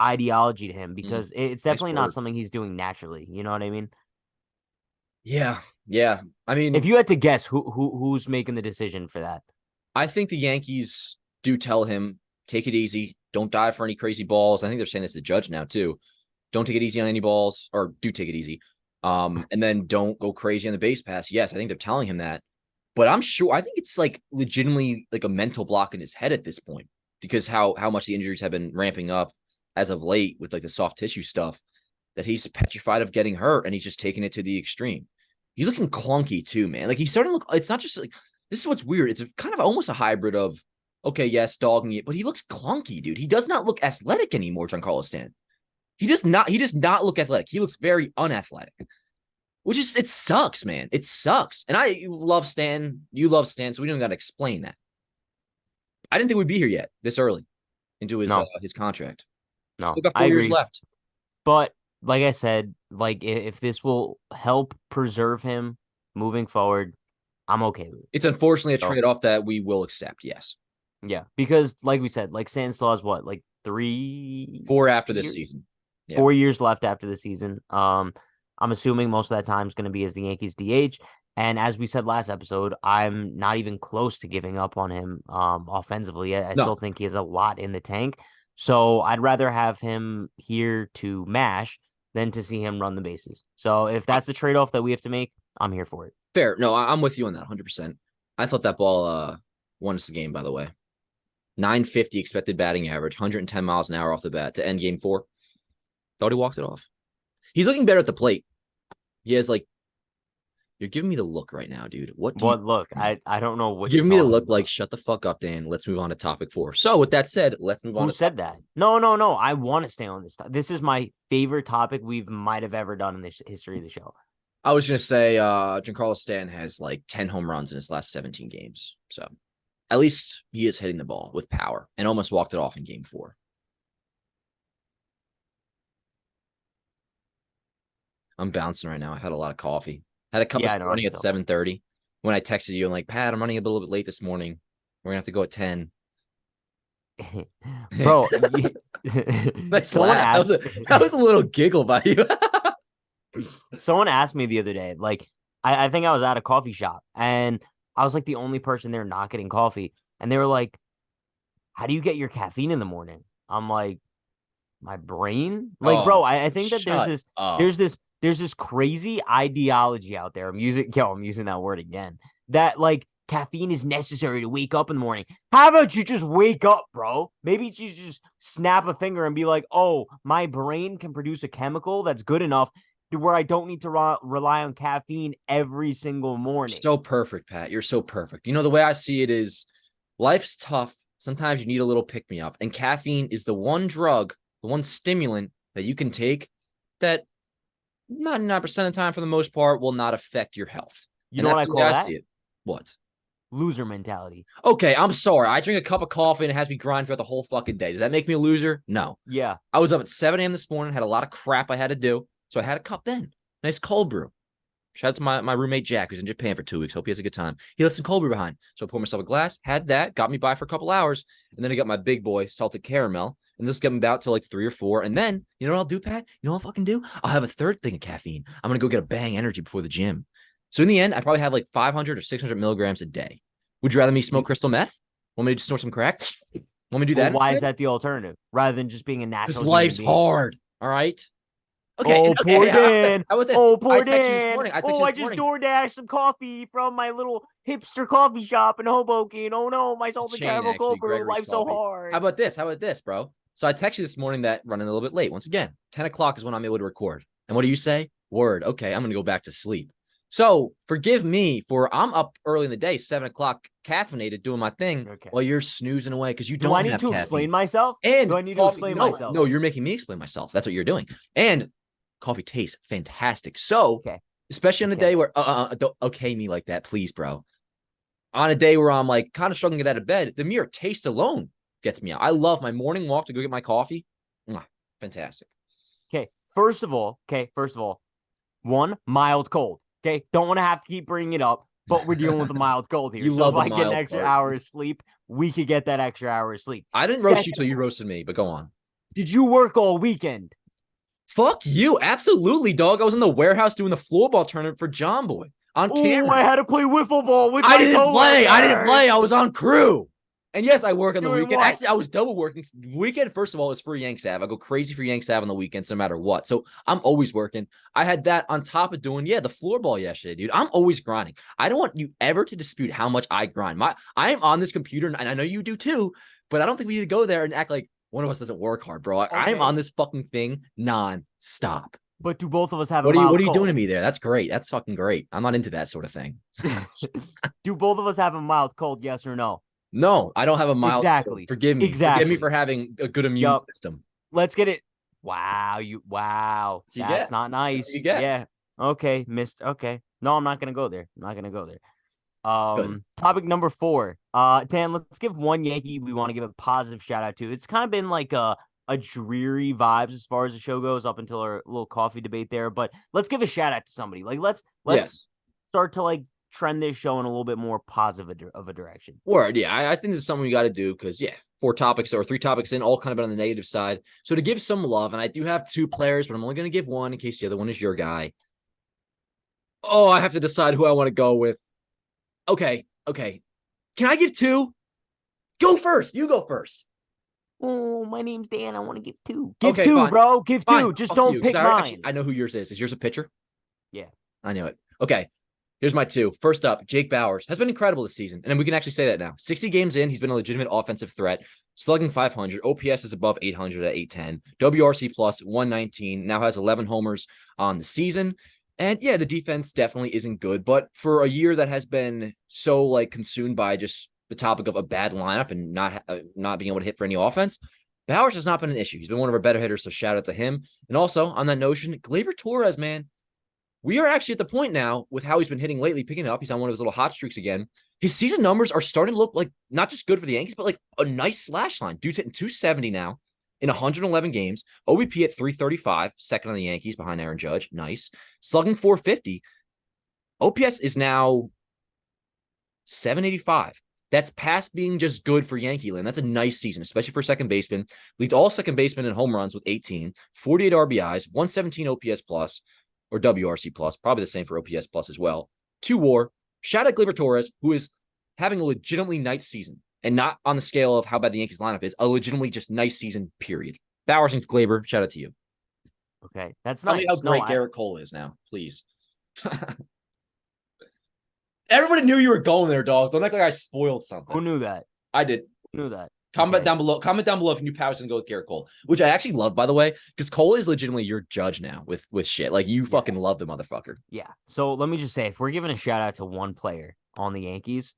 ideology to him because it's Nice definitely not word. something he's doing naturally. You know what I mean? Yeah. Yeah. I If mean, you had to guess who's making the decision for that. I think the Yankees do tell him, take it easy. Don't dive for any crazy balls. I think they're saying this to Judge now, too. Don't take it easy on any balls, or do take it easy. And then don't go crazy on the base pass. Yes, I think they're telling him that. But I think it's like legitimately like a mental block in his head at this point because how much the injuries have been ramping up as of late with like the soft tissue stuff, that he's petrified of getting hurt and he's just taking it to the extreme. He's looking clunky too, man. Like he's starting to look, it's not just like, this is what's weird. It's kind of almost a hybrid of, okay, yes, dogging it, but he looks clunky, dude. He does not look athletic anymore, Giancarlo Stanton. He does not look athletic. He looks very unathletic, which is, it sucks, man. It sucks. And I love Stan. You love Stan, so we don't got to explain that. I didn't think we'd be here yet this early into No, his contract. no, Still got I 4 years agree. left. But like I said, like if this will help preserve him moving forward, I'm okay with it. It's unfortunately a So trade-off that we will accept, yes. yeah, because like we said, like Sandslaw is what, like 3 4 after this years, season. Yeah. 4 years left after the season. I'm assuming most of that time is going to be as the Yankees DH. And as we said last episode, I'm not even close to giving up on him offensively. I No, still think he has a lot in the tank. So I'd rather have him here to mash than to see him run the bases. So if that's the trade-off that we have to make, I'm here for it. fair. No, I'm with you on that 100%. I thought that ball won us the game, by the way. 950 expected batting average, 110 miles an hour off the bat to end game 4. Thought he walked it off. He's looking better at the plate. He has like, you're giving me the look right now, dude. What do you But look, I don't know what You're you're giving me the talking look about. like, shut the fuck up, Dan. Let's move on to topic 4. So with that said, let's move on Who to said topic. that? No. I want to stay on this. This is my favorite topic we might have ever done in the history of the show. I was going to say Giancarlo Stanton has like 10 home runs in his last 17 games. So at least he is hitting the ball with power and almost walked it off in game 4. I'm bouncing right now. I had a lot of coffee. Had a cup Yeah, of I know. I running can at 7:30. When I texted you, I'm like, Pat, I'm running a little bit late this morning. We're gonna have to go at 10. tell. Bro, Nice someone laugh. asked That was a little giggle by you. someone asked me the other day, like, I think I was at a coffee shop and I was like the only person there not getting coffee. And they were like, how do you get your caffeine in the morning? I'm like, my brain? Like, bro, Oh, I think that shut up. there's this crazy ideology out there. I'm using that word again. That like caffeine is necessary to wake up in the morning. How about you just wake up, bro? Maybe you just snap a finger and be like, oh, my brain can produce a chemical that's good enough to where I don't need to rely on caffeine every single morning. So perfect, Pat. You're so perfect. You know, the way I see it is life's tough. Sometimes you need a little pick me up. And caffeine is the one drug, the one stimulant that you can take that 99% of the time, for the most part, will not affect your health. You And know what that's I the way call I that? see it. What? Loser mentality. Okay, I'm sorry. I drink a cup of coffee and it has me grind throughout the whole fucking day. Does that make me a loser? No. Yeah. I was up at 7 a.m. this morning, had a lot of crap I had to do. So I had a cup then. Nice cold brew. Shout out to my roommate Jack, who's in Japan for 2 weeks. Hope he has a good time. He left some cold brew behind. So I poured myself a glass, had that, got me by for a couple hours. And then I got my big boy salted caramel. And this got me about till like 3 or 4. And then, you know what I'll do, Pat? You know what I'll fucking do? I'll have a third thing of caffeine. I'm going to go get a Bang Energy before the gym. So in the end, I probably had like 500 or 600 milligrams a day. Would you rather me smoke crystal meth? Want me to snort some crack? Want me to do Well, that why is instead? that the alternative rather than just being a Because natural human life's being? hard. All right. Okay. Oh, Okay. poor Hey, how about this? Dan. How about this? Oh, I poor texted you this Dan. morning. I texted Oh, you I this just morning. DoorDashed some coffee from my little hipster coffee shop in Hoboken. Oh no, my salted Chain, caramel actually, cold brew. Gregory's Life's so coffee. How hard. about this? How about this, bro? So I texted you this morning that running a little bit late. Once again, 10 o'clock is when I'm able to record. And what do you say? Word. Okay, I'm going to go back to sleep. So forgive me for I'm up early in the day, 7 o'clock, caffeinated, doing my thing Okay. while you're snoozing away because you Do I don't need have to caffeine. explain myself? Do And I need to coffee, explain no, myself? no, you're making me explain myself. That's what you're doing. And coffee tastes fantastic. So, Okay. especially on a Okay. day where, don't okay me like that, please, bro. On a day where I'm like kind of struggling to get out of bed, the mere taste alone gets me out. I love my morning walk to go get my coffee. Fantastic. Okay. First of all, one, mild cold. Okay. Don't want to have to keep bringing it up, but we're dealing with a mild cold here. You So love if the I get an mild extra part. hour of sleep, we could get that extra hour of sleep. I didn't roast you till you roasted me, but go on. Did you work all weekend? Fuck you. Absolutely, dog. I was in the warehouse doing the floorball tournament for John Boy on Oh, camera. I had to play wiffle ball with I my didn't play. I didn't play. coworkers. I was on crew. And yes, I work on the Doing weekend. what? Actually, I was double working. Weekend, first of all, is for Yankees Ave. I go crazy for Yankees Ave on the weekends, no matter what. So I'm always working. I had that on top of doing, the floorball yesterday, dude. I'm always grinding. I don't want you ever to dispute how much I grind. I am on this computer, and I know you do too, but I don't think we need to go there and act like one of us doesn't work hard, bro. I am on this fucking thing non-stop. But do both of us have a What mild are you doing to cold? me there? That's great. That's fucking great. I'm not into that sort of thing. Do both of us have a mild cold? Yes or no? No, I don't have a mild cold. Exactly. Forgive me. Forgive me Exactly. for having a good immune Yup. system. Let's get it. Wow. So you That's get. not You nice. get. Yeah. Okay. Missed. Okay. No, I'm not gonna go there. I'm not gonna go there. Good. Topic number 4. Dan, let's give one Yankee we want to give a positive shout out to. It's kind of been like a dreary vibes as far as the show goes up until our little coffee debate there. But let's give a shout out to somebody. Like let's Yes. start to like trend this show in a little bit more positive of a direction. Word. Yeah. I think this is something we got to do because, 3 topics in, all kind of been on the negative side. So to give some love, and I do have 2 players, but I'm only going to give one in case the other one is your guy. Oh, I have to decide who I want to go with. Okay. Can I give 2? Go first. You go first. Oh, my name's Dan. I want to give 2. Give Okay, 2, fine. bro. Give 2. Fine. Just Fuck don't you, pick mine. I know who yours is. Is yours a pitcher? Yeah. I knew it. Okay. Here's my 2. First up, Jake Bauers has been incredible this season. And then we can actually say that now. 60 games in, he's been a legitimate offensive threat. Slugging 500. OPS is above 800 at 810. WRC plus 119. Now has 11 homers on the season. And the defense definitely isn't good. But for a year that has been so consumed by just the topic of a bad lineup and not being able to hit for any offense, Bauers has not been an issue. He's been one of our better hitters, so shout out to him. And also on that notion, Gleyber Torres, man, we are actually at the point now with how he's been hitting lately, picking it up. He's on one of his little hot streaks again. His season numbers are starting to look like not just good for the Yankees, but like a nice slash line. Dude's hitting 270 now. in 111 games. OBP at 335, second on the Yankees behind Aaron Judge. Nice. Slugging 450. OPS is now 785. That's past being just good for Yankee land. That's a nice season, especially for second baseman. Leads all second basemen in home runs with 18, 48 RBIs, 117 OPS plus, or WRC plus, probably the same for OPS plus as well. 2 WAR. Shout out Gleyber Torres, who is having a legitimately nice season, and not on the scale of how bad the Yankees lineup is, a legitimately just nice season, period. Bowers and Gleyber, shout out to you. Okay, that's Tell nice. me how great Garrett Cole is now, please. Everybody knew you were going there, dog. Don't act like I spoiled something. Who knew that? I did. Who knew that? Comment down below. Comment down below if you knew Powers and go with Garrett Cole, which I actually love, by the way, because Cole is legitimately your judge now with shit. Like, you fucking love the motherfucker. Yeah. So let me just say, if we're giving a shout out to one player on the Yankees,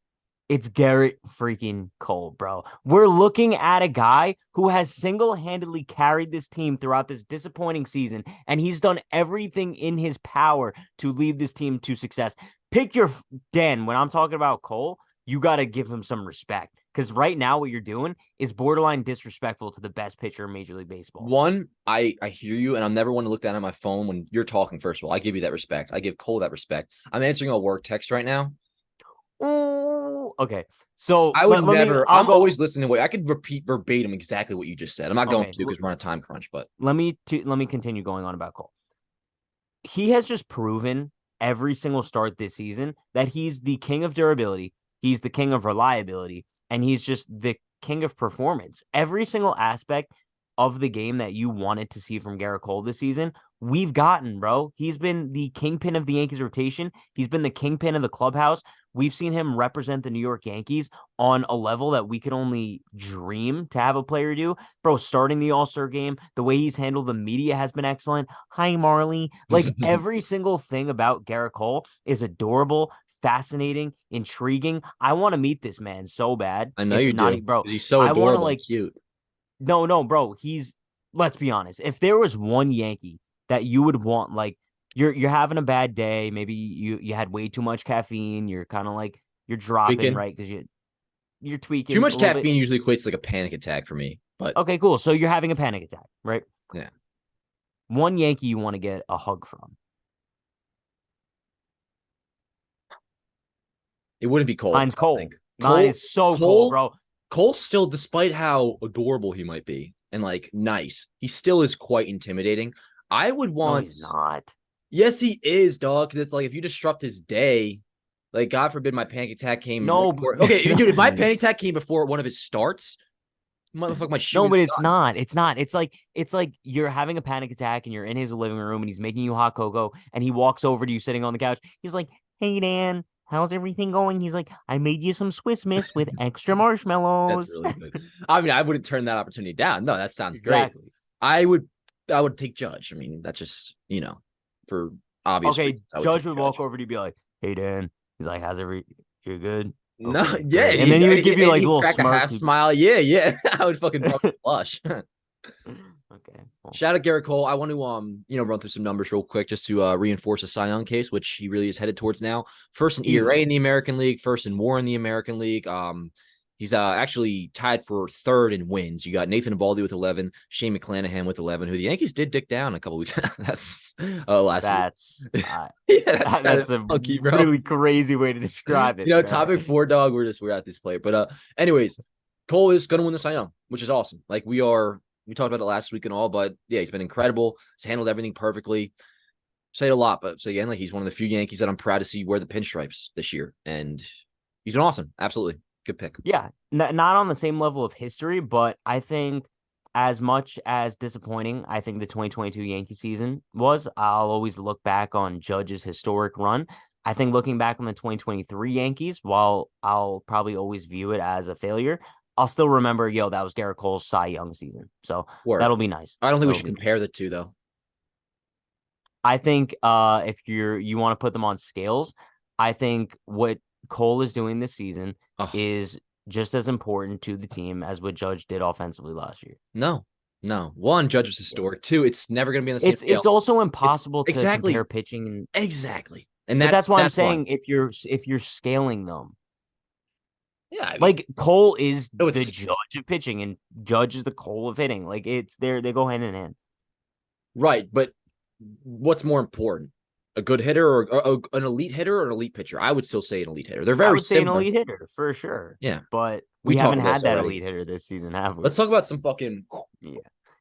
it's Garrett freaking Cole, bro. We're looking at a guy who has single-handedly carried this team throughout this disappointing season, and he's done everything in his power to lead this team to success. Dan, when I'm talking about Cole, you got to give him some respect, because right now what you're doing is borderline disrespectful to the best pitcher in Major League Baseball. One, I hear you, and I'm never one to look down at my phone when you're talking, first of all. I give you that respect. I give Cole that respect. I'm answering a work text right now. Oh, okay. So I would never. I'm always listening to what I could repeat verbatim exactly what you just said. I'm not going to because we're on a time crunch. But let me continue going on about Cole. He has just proven every single start this season that he's the king of durability, he's the king of reliability, and he's just the king of performance. Every single aspect of the game that you wanted to see from Garrett Cole this season, we've gotten, bro. He's been the kingpin of the Yankees rotation. He's been the kingpin of the clubhouse. We've seen him represent the New York Yankees on a level that we could only dream to have a player do. Bro, starting the All-Star game, the way he's handled the media has been excellent. Hi, Marley. Like, every single thing about Garrett Cole is adorable, fascinating, intriguing. I want to meet this man so bad. I know you do, bro. He's so adorable and cute. No, bro. Let's be honest. If there was one Yankee that you would want, like, you're having a bad day, maybe you had way too much caffeine, you're kind of like, you're dropping, tweaking. Right? Because you're tweaking. Too much caffeine usually equates to like a panic attack for me. But okay, cool. So you're having a panic attack, right? Yeah. One Yankee you want to get a hug from. It wouldn't be Cole. Mine's Cole. Mine is so cool, bro. Cole still, despite how adorable he might be and like nice, he still is quite intimidating. I would want. No, he's not. Yes, he is, dog. Because it's like if you disrupt his day, like God forbid my panic attack came. No, okay, dude. If my panic attack came before one of his starts, motherfucker, my shoe. No, but it's not. It's not. It's like you're having a panic attack and you're in his living room and he's making you hot cocoa and he walks over to you sitting on the couch. He's like, "Hey, Dan, how's everything going?" He's like, "I made you some Swiss Miss with extra marshmallows." That's really good. I mean, I wouldn't turn that opportunity down. No, that sounds exactly. Great. I would take Judge. I mean, that's just, for obvious reasons. Judge would walk over to you and be like, "Hey, Dan." He's like, you're good? Okay, no, yeah. And then he would give you like a little smirk. Smile. Yeah. I would fucking blush. Okay. Cool. Shout out Garrett Cole. I want to run through some numbers real quick just to reinforce the Cy Young case, which he really is headed towards now. First in ERA in the American League, first in WAR in the American League. He's actually tied for third in wins. You got Nathan Eovaldi with 11, Shane McClanahan with 11, who the Yankees did dick down a couple weeks. That's last week. That's a funky, really crazy way to describe it. Topic 4, dog. We're at this player, but anyways, Cole is gonna win the Cy Young, which is awesome. Like we talked about it last week and all, but yeah, he's been incredible. He's handled everything perfectly. Say it a lot, but so again, like he's one of the few Yankees that I'm proud to see wear the pinstripes this year, and he's been awesome. Absolutely. Good pick. Yeah, not on the same level of history, but I think as much as disappointing I think the 2022 Yankee season was, I'll always look back on Judge's historic run. I think looking back on the 2023 Yankees, while I'll probably always view it as a failure, I'll still remember, that was Garrett Cole's Cy Young season. So that'll be nice. I don't think we should compare the two, though. I think if you want to put them on scales, I think what Cole is doing this season is just as important to the team as what Judge did offensively last year. No. One, Judge was historic. Two, it's never going to be on the same scale. It's also impossible to compare pitching. Exactly. And that's why I'm saying if you're scaling them. Yeah, I mean, Like Cole is no, the it's Judge of pitching, and Judge is the Cole of hitting. Like it's there, they go hand in hand. right, but what's more important? A good hitter or an elite hitter or an elite pitcher? I would still say an elite hitter. They're I very would say an similar. elite hitter for sure, Yeah, but we we talked haven't about had this that already. elite hitter this season, have we? Let's talk about some fucking. Yeah,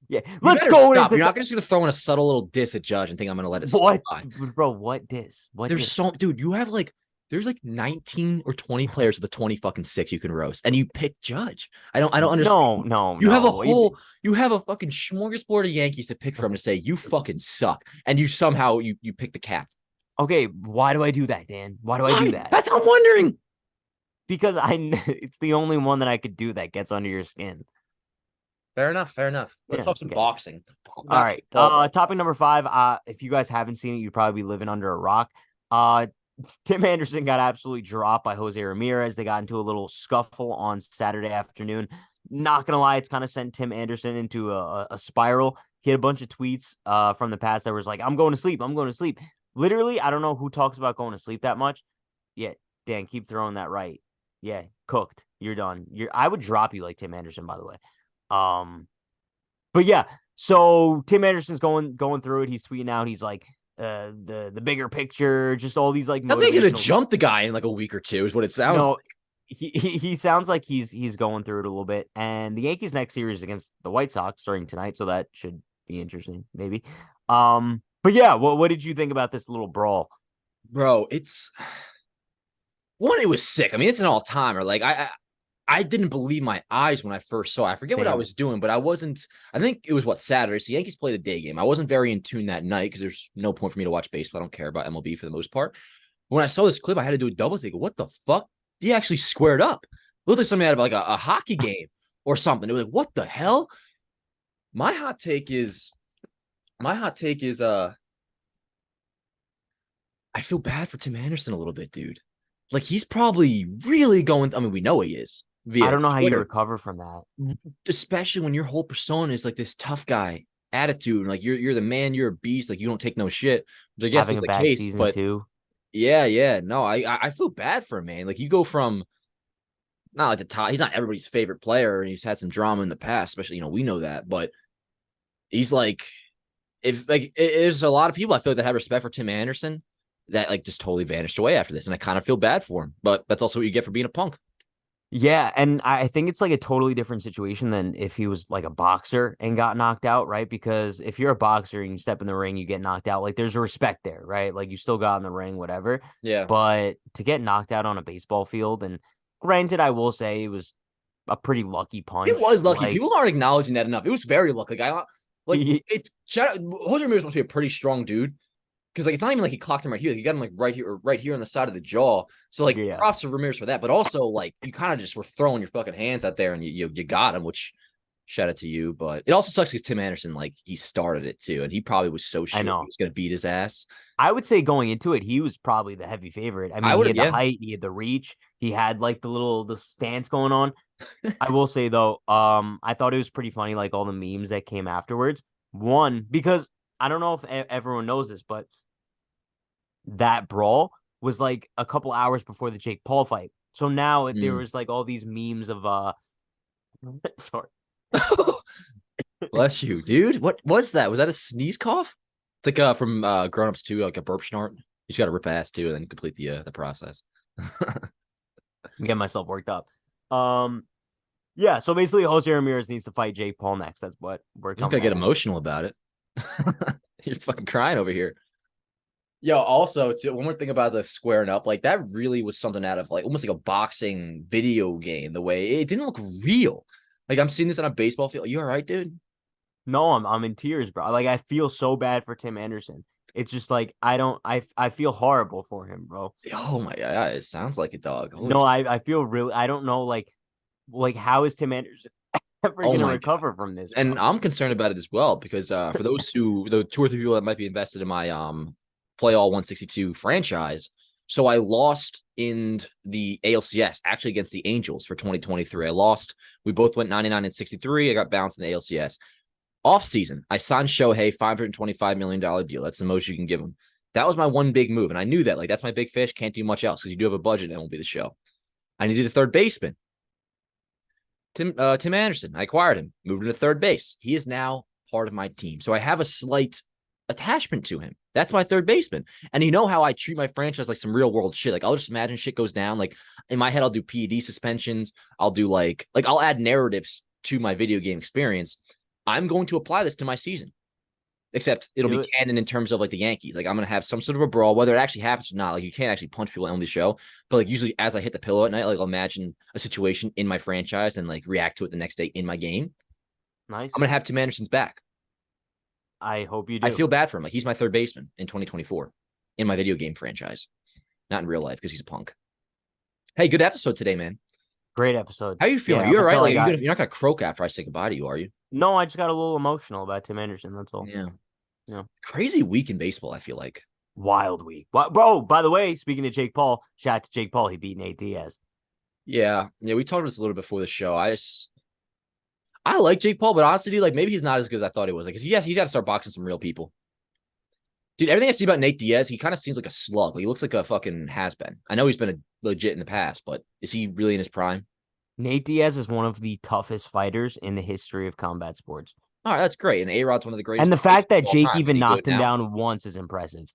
yeah. You Let's better go stop. into You're not just gonna throw in a subtle little diss at Judge and think I'm gonna let it what, slide. bro? What dis? What There's dis? so, dude. You have like, there's like 19 or 20 players of the 20 fucking six you can roast, and you pick Judge. I don't No, understand. no, You have a no. whole, you have a fucking smorgasbord of Yankees to pick from to say you fucking suck, and you somehow you pick the cat. Okay, why do I do that, Dan? Why do I do Why? that? That's what I'm wondering. Because it's the only one that I could do that gets under your skin. Fair enough. Fair enough. Let's Yeah. talk some Okay. boxing. All Not right. ball. Topic number 5. If you guys haven't seen it, you'd probably be living under a rock. Uh, Tim Anderson got absolutely dropped by Jose Ramirez. They got into a little scuffle on Saturday afternoon. Not gonna lie, it's kind of sent Tim Anderson into a spiral. He had a bunch of tweets from the past that was like, "I'm going to sleep. I'm going to sleep." Literally, I don't know who talks about going to sleep that much. Yeah, Dan, keep throwing that right. Yeah, cooked. You're done. I would drop you like Tim Anderson, by the way. But yeah, so Tim Anderson's going through it. He's tweeting out. He's like, the bigger picture, just all these like Sounds like he's gonna motivational. jump the guy in like a week or two. Is what it sounds. No, he sounds like he's going through it a little bit. And the Yankees' next series is against the White Sox starting tonight, so that should be interesting, maybe. But yeah, what did you think about this little brawl? Bro, it's one. It was sick. I mean, it's an all timer. Like I didn't believe my eyes when I first saw it. I forget what I Same. was doing, but I wasn't. I think it was what Saturday. So Yankees played a day game. I wasn't very in tune that night because there's no point for me to watch baseball. I don't care about MLB for the most part. When I saw this clip, I had to do a double take. What the fuck? He actually squared up. It looked like something out of like a hockey game or something. It was like, what the hell? My hot take is I feel bad for Tim Anderson a little bit, dude. Like he's probably really going. I mean, we know he is I via don't know how you Twitter, recover from that. especially when your whole persona is like this tough guy attitude. And like you're the man, you're a beast. Like you don't take no shit. Which I guess Having is a the bad case. season But too. yeah. No, I feel bad for him, man. Like you go from not like the top. He's not everybody's favorite player, and he's had some drama in the past. Especially we know that. But he's like, if like there's a lot of people I feel like that have respect for Tim Anderson that like just totally vanished away after this, and I kind of feel bad for him. But that's also what you get for being a punk. Yeah, and I think it's like a totally different situation than if he was like a boxer and got knocked out, right? Because if you're a boxer and you step in the ring, you get knocked out, like there's a respect there, right? Like you still got in the ring, whatever. Yeah, But to get knocked out on a baseball field, and granted, I will say it was a pretty lucky it punch. was lucky. Like People aren't acknowledging that enough. It was very lucky. Like it's shout out, Jose Ramirez must be a pretty strong dude because like it's not even like he clocked him right here. Like, he got him like right here on the side of the jaw. So like yeah, props to Ramirez for that. But also like you kind of just were throwing your fucking hands out there and you got him, which shout out to you. But it also sucks because Tim Anderson like he started it too, and he probably was so I sure he know. was gonna beat his ass. I would say going into it, he was probably the heavy favorite. I I mean, he would have had the yeah. height, he had the reach, he had like the stance going on. I will say though, I thought it was pretty funny, like all the memes that came afterwards. One, because I don't know if everyone knows this, but that brawl was like a couple hours before the Jake Paul fight. So now there Mm. was like all these memes of sorry. Bless you, dude. What was that? Was that a sneeze cough? It's like from Grown Ups 2, like a burp snort. You just gotta rip ass too, and then complete the process. I'm getting myself worked up. Yeah, so basically Jose Ramirez needs to fight Jake Paul next. That's what we're You don't coming gotta get at. emotional about it. You're fucking crying over here. Yo, also, one more thing about the squaring up, like that really was something out of like almost like a boxing video game. The way it didn't look real. Like I'm seeing this on a baseball field. You all right, dude? No, I'm in tears, bro. Like I feel so bad for Tim Anderson. It's just like I feel horrible for him, bro. Oh my god, it sounds like a dog. Holy, No, I feel really I don't know like how is Tim Anderson ever oh gonna my god. recover from this, And bro? I'm concerned about it as well because for the 2 or 3 people that might be invested in my play all 162 franchise. So I lost in the ALCS actually against the Angels for 2023. I lost. We both went 99 and 63. I got bounced in the ALCS. Off season, I signed Shohei $525 million deal. That's the most you can give him. That was my one big move. And I knew that. Like, that's my big fish. Can't do much else because you do have a budget and it won't be the show. I needed a third baseman. Tim Anderson. I acquired him, moved him to third base. He is now part of my team. So I have a slight attachment to him. That's my third baseman. And you know how I treat my franchise like some real world shit. Like I'll just imagine shit goes down. Like in my head, I'll do PED suspensions. I'll do like I'll add narratives to my video game experience. I'm going to apply this to my season. Except it'll be canon in terms of like the Yankees. Like I'm going to have some sort of a brawl, whether it actually happens or not. Like you can't actually punch people on the show. But like usually as I hit the pillow at night, like I'll imagine a situation in my franchise and like react to it the next day in my game. Nice. I'm going to have Tim Anderson's back. I hope you do. I feel bad for him. Like he's my third baseman in 2024 in my video game franchise. Not in real life because he's a punk. Hey, good episode today, man. Great episode. How are you feeling? Yeah, You're all right? Like, you're not going to croak after I say goodbye to you, are you? No, I just got a little emotional about Tim Anderson. That's all. Yeah. Yeah. Crazy week in baseball, I feel like. Wild week. Bro, by the way, speaking of Jake Paul, shout out to Jake Paul. He beat Nate Diaz. Yeah. Yeah, we talked about this a little bit before the show. I like Jake Paul, but honestly, dude, like maybe he's not as good as I thought he was. Like, he's got to start boxing some real people. Dude, everything I see about Nate Diaz, he kind of seems like a slug. Like, he looks like a fucking has-been. I know he's been legit in the past, but is he really in his prime? Nate Diaz is one of the toughest fighters in the history of combat sports. All right, that's great. And A-Rod's one of the greatest. And the fact that Jake even knocked him down once is impressive.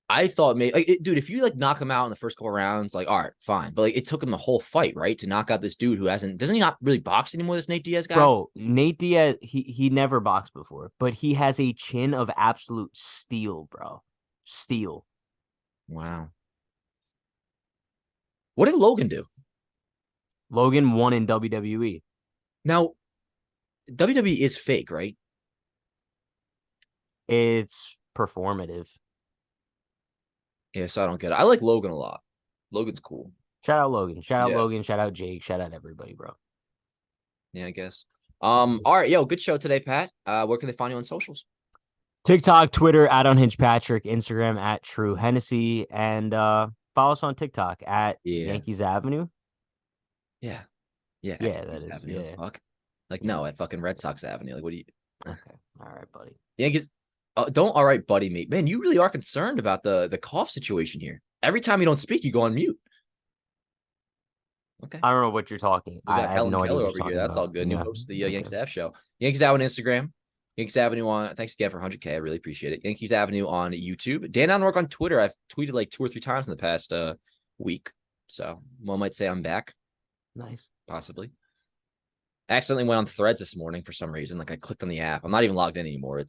I thought maybe, dude, if you like knock him out in the first couple rounds, like, all right, fine. But like, it took him the whole fight, right, to knock out this dude who doesn't he not really box anymore? This Nate Diaz guy, bro. Nate Diaz, he never boxed before, but he has a chin of absolute steel, bro. Steel. Wow. What did Logan do? Logan won in WWE. Now, WWE is fake, right? It's performative. Yeah, so I don't get it. I like Logan a lot. Logan's cool. Shout out Logan. Shout out Logan. Shout out Jake. Shout out everybody, bro. Yeah, I guess. All right, yo, good show today, Pat. Where can they find you on socials? TikTok, Twitter, @UnhingedPatrick, Instagram @TrueHennessy, and follow us on TikTok @Yankees Avenue. Yeah. Yeah, that is. Avenue. Yeah. Fuck. Like, no, at fucking Red Sox Avenue. Like, what do you? Okay. All right, buddy. Yankees. Don't. All right, buddy, mate. Man, you really are concerned about the cough situation here. Every time you don't speak, you go on mute. Okay. I don't know what you're talking. I have no idea over here. That's all good. New host of the Yankees Ave Show. Yankees Ave on Instagram. Yankees Avenue on. Thanks again for 100K. I really appreciate it. Yankees Avenue on YouTube. Dan on Rourke on Twitter. I've tweeted like 2 or 3 times in the past week. So one might say I'm back. Nice. Possibly. Accidentally went on Threads this morning for some reason. Like I clicked on the app. I'm not even logged in anymore.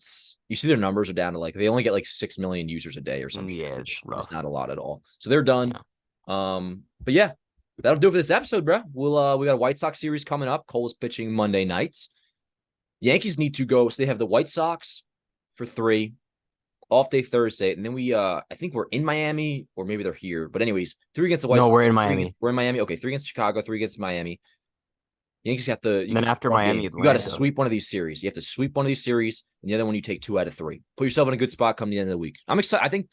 You see their numbers are down to like they only get like 6 million users a day or something. Yeah, it's rough. It's not a lot at all. So they're done. Yeah. But yeah, that'll do it for this episode, bro. We got a White Sox series coming up. Cole's pitching Monday nights. Yankees need to go. So they have the White Sox for 3, off day Thursday, and then I think we're in Miami, or maybe they're here. But anyways, 3 against the White Sox. No, we're in Miami. We're in Miami. Okay, 3 against Chicago, 3 against Miami. Yankees got the. Then after Miami, you got to sweep one of these series. You have to sweep one of these series, and the other one you take 2 out of 3. Put yourself in a good spot come the end of the week. I'm excited. I think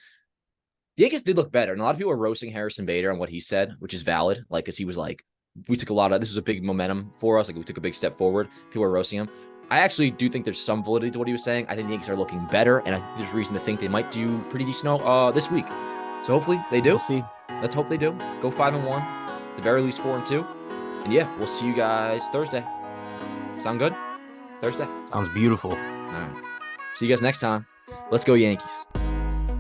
the Yankees did look better, and a lot of people are roasting Harrison Bader on what he said, which is valid. Like, because he was like, we took a lot of this was a big momentum for us. Like, we took a big step forward. People are roasting him. I actually do think there's some validity to what he was saying. I think the Yankees are looking better, and there's reason to think they might do pretty decent this week. So hopefully they do. We'll see. Let's hope they do. Go 5-1, at the very least 4-2, and yeah, we'll see you guys Thursday. Sound good? Thursday. Sounds beautiful. All right. See you guys next time. Let's go Yankees.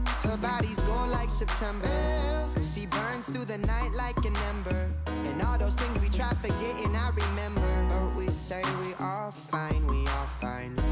Her body's gold like September. She burns through the night like an ember. And all those things we try forgetting, I remember. But we say we all fine, we all fine.